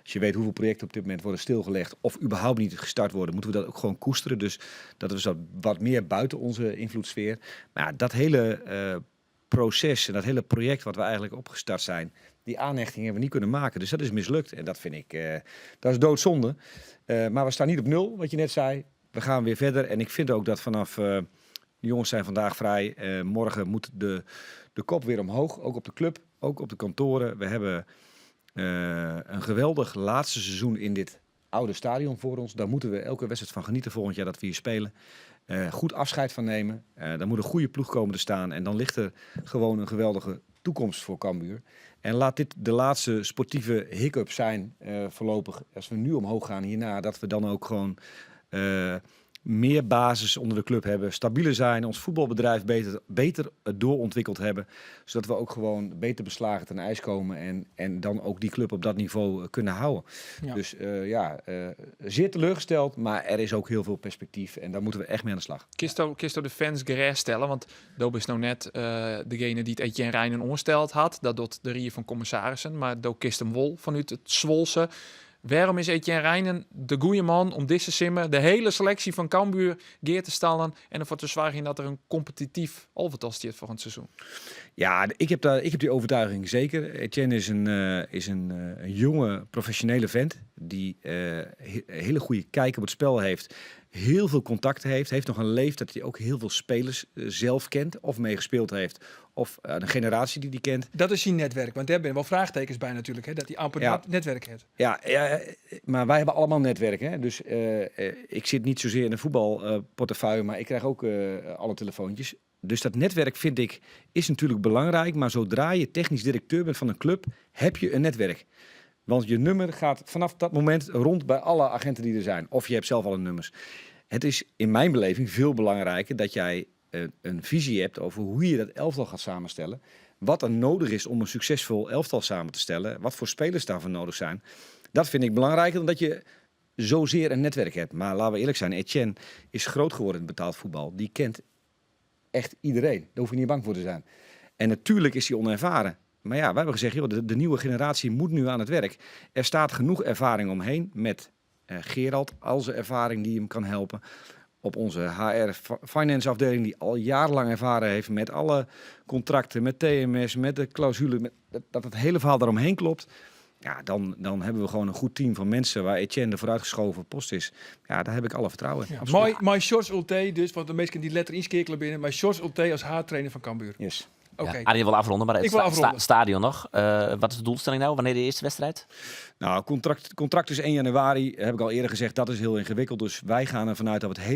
als je weet hoeveel projecten op dit moment worden stilgelegd of überhaupt niet gestart worden, moeten we dat ook gewoon koesteren. Dus dat is wat meer buiten onze invloedssfeer. Maar ja, dat hele proces en dat hele project wat we eigenlijk opgestart zijn, die aanhechting hebben we niet kunnen maken. Dus dat is mislukt. En dat vind ik, dat is doodzonde. Maar we staan niet op 0, wat je net zei. We gaan weer verder. En ik vind ook dat vanaf... de jongens zijn vandaag vrij. Morgen moet de kop weer omhoog. Ook op de club, ook op de kantoren. We hebben een geweldig laatste seizoen in dit oude stadion voor ons. Daar moeten we elke wedstrijd van genieten volgend jaar dat we hier spelen. Goed afscheid van nemen. Dan moet een goede ploeg komen te staan. En dan ligt er gewoon een geweldige toekomst voor Cambuur. En laat dit de laatste sportieve hiccup zijn voorlopig. Als we nu omhoog gaan hierna, dat we dan ook gewoon meer basis onder de club hebben. Stabieler zijn, ons voetbalbedrijf beter doorontwikkeld hebben. Zodat we ook gewoon beter beslagen ten ijs komen. En dan ook die club op dat niveau kunnen houden. Ja. Dus zeer teleurgesteld, maar er is ook heel veel perspectief. En daar moeten we echt mee aan de slag. Kisto de fans gerust stellen, want Doop is nou net degene die het Etienne Rijnen onsteld had. Dat doet de Rie van commissarissen, maar Doop kist hem wol vanuit het Zwolse. Waarom is Etienne Rijnen de goede man om deze simmen de hele selectie van Cambuur geer te stellen en ervoor te zorgen dat er een competitief overtal staat voor het seizoen? Ja, ik heb die overtuiging zeker. Etienne is een jonge professionele vent die hele goede kijk op het spel heeft. Heel veel contacten heeft nog een leeftijd dat hij ook heel veel spelers zelf kent of meegespeeld heeft. Of een generatie die kent. Dat is zijn netwerk, want daar ben wel vraagtekens bij natuurlijk, hè, dat hij amper netwerk heeft. Ja, maar wij hebben allemaal netwerken. Hè? Dus ik zit niet zozeer in een voetbalportefeuille, maar ik krijg ook alle telefoontjes. Dus dat netwerk, vind ik, is natuurlijk belangrijk. Maar zodra je technisch directeur bent van een club, heb je een netwerk. Want je nummer gaat vanaf dat moment rond bij alle agenten die er zijn. Of je hebt zelf al een nummers. Het is in mijn beleving veel belangrijker dat jij een visie hebt over hoe je dat elftal gaat samenstellen. Wat er nodig is om een succesvol elftal samen te stellen. Wat voor spelers daarvoor nodig zijn. Dat vind ik belangrijker dan dat je zozeer een netwerk hebt. Maar laten we eerlijk zijn, Etienne is groot geworden in betaald voetbal. Die kent echt iedereen. Daar hoef je niet bang voor te zijn. En natuurlijk is hij onervaren. Maar ja, wij hebben gezegd, joh, de nieuwe generatie moet nu aan het werk. Er staat genoeg ervaring omheen met Gerald, al zijn ervaring die hem kan helpen. Op onze HR Finance afdeling die al jarenlang ervaren heeft met alle contracten, met TMS, met de clausule, dat het hele verhaal daaromheen klopt. Ja, dan hebben we gewoon een goed team van mensen waar Etienne de vooruitgeschoven post is. Ja, daar heb ik alle vertrouwen in. Ja, mijn Sjors Ulte dus, want de meesten die letter inskekelen binnen. Mijn Sjors Ulte als haartrainer van Cambuur. Yes. Okay. Ja, Arjen wil afronden, maar het stadion nog. Wat is de doelstelling nou? Wanneer de eerste wedstrijd? Nou, contract is 1 januari. Heb ik al eerder gezegd, dat is heel ingewikkeld. Dus wij gaan ervan uit dat we het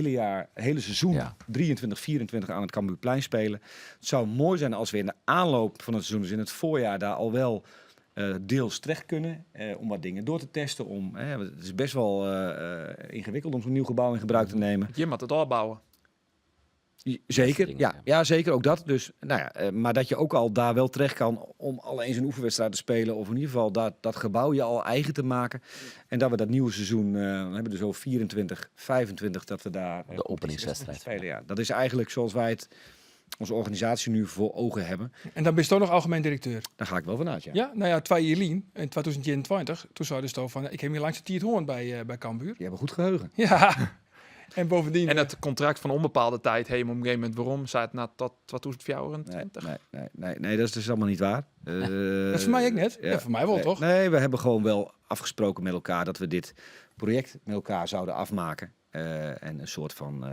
hele seizoen 23, 24 aan het Cambuurplein spelen. Het zou mooi zijn als we in de aanloop van het seizoen, dus in het voorjaar, daar al wel deels terecht kunnen. Om wat dingen door te testen. Het is best wel ingewikkeld om zo'n nieuw gebouw in gebruik te nemen. Je moet het doorbouwen. Zeker, ja, zeker ook dat. Dus, maar dat je ook al daar wel terecht kan om al eens een oefenwedstrijd te spelen. Of in ieder geval dat gebouw je al eigen te maken. En dat we dat nieuwe seizoen, dan hebben we zo 24, 25 dat we daar de openingswedstrijd spelen. Ja. Dat is eigenlijk zoals wij het onze organisatie nu voor ogen hebben. En dan ben je toch nog algemeen directeur? Daar ga ik wel vanuit, ja. Ja, nou ja, 2 jaar in 2021, toen zei dus van, ik heb hier langs de tiert hoorn bij Cambuur. Je hebt een goed geheugen. Ja. En bovendien... En het contract van onbepaalde tijd, op een gegeven moment, waarom? Zei het na tot 2024? Nee, dat is dus allemaal niet waar. Dat is voor mij ook net. Ja, voor mij wel, toch? Nee, we hebben gewoon wel afgesproken met elkaar dat we dit project met elkaar zouden afmaken. En een soort van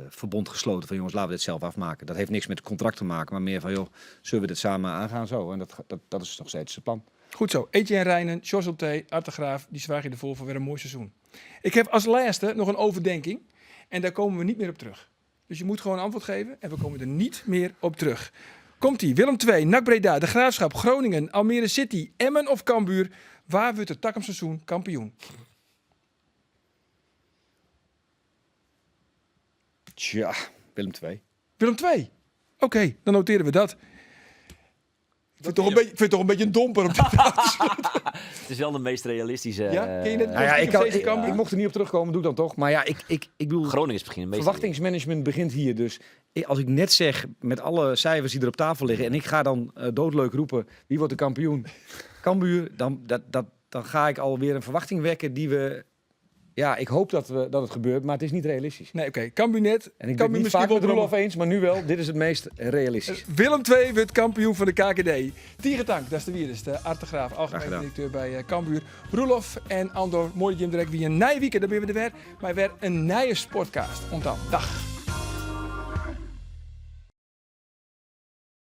verbond gesloten van jongens, laten we dit zelf afmaken. Dat heeft niks met het contract te maken, maar meer van joh, zullen we dit samen aangaan zo? En dat is nog steeds het plan. Goed zo. Etienne Rijnen, Sjors Ulte, Artegraaf, die zwaag je ervoor voor weer een mooi seizoen. Ik heb als laatste nog een overdenking. En daar komen we niet meer op terug. Dus je moet gewoon een antwoord geven en we komen er niet meer op terug. Komt-ie. Willem II, NAC Breda, De Graafschap, Groningen, Almere City, Emmen of Cambuur. Waar wordt het takkumseizoen kampioen? Tja, Willem II. Willem II. Oké, dan noteren we dat. vind het toch een beetje een domper op dit Het is wel de meest realistische. Ja? Ken je het? Nou ja, Cambuur? ik mocht er niet op terugkomen, doe ik dan toch. Maar ja, ik bedoel, Groningen is misschien de meest. verwachtingsmanagement begint hier. Dus als ik net zeg, met alle cijfers die er op tafel liggen... en ik ga dan doodleuk roepen, wie wordt de kampioen? Cambuur, dan ga ik alweer een verwachting wekken die we... Ja, ik hoop dat het gebeurt, maar het is niet realistisch. Nee, oké. Cambuur net. En ik ben het niet vaak met Roelof eens, maar nu wel. Dit is het meest realistisch. Willem II wordt kampioen van de KKD. Tierentank, dat is de Wieris, de Art de Graaf, algemeen gedaan. directeur bij Cambuur. Roelof en Andor, mooi dat je hem direct weer een nijweekend, dan ben we er weer. Maar weer een nieuwe sportcast. Om dan, dag.